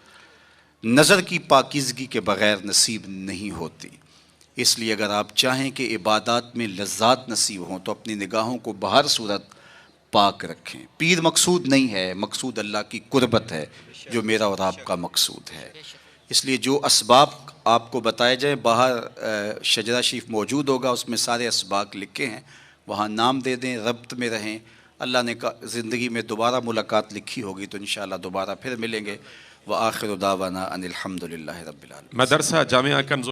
نظر کی پاکیزگی کے بغیر نصیب نہیں ہوتی. اس لیے اگر آپ چاہیں کہ عبادات میں لذات نصیب ہوں تو اپنی نگاہوں کو بہر صورت پاک رکھیں. پیر مقصود نہیں ہے، مقصود اللہ کی قربت ہے، جو میرا اور آپ کا مقصود ہے. اس لیے جو اسباب آپ کو بتائے جائیں، باہر شجرہ شریف موجود ہوگا، اس میں سارے اسباق لکھے ہیں، وہاں نام دے دیں، ربط میں رہیں. اللہ نے زندگی میں دوبارہ ملاقات لکھی ہوگی تو انشاءاللہ دوبارہ پھر ملیں گے. وآخر دعوانا ان الحمد للہ رب العالمین. مدرسہ جامعہ کنز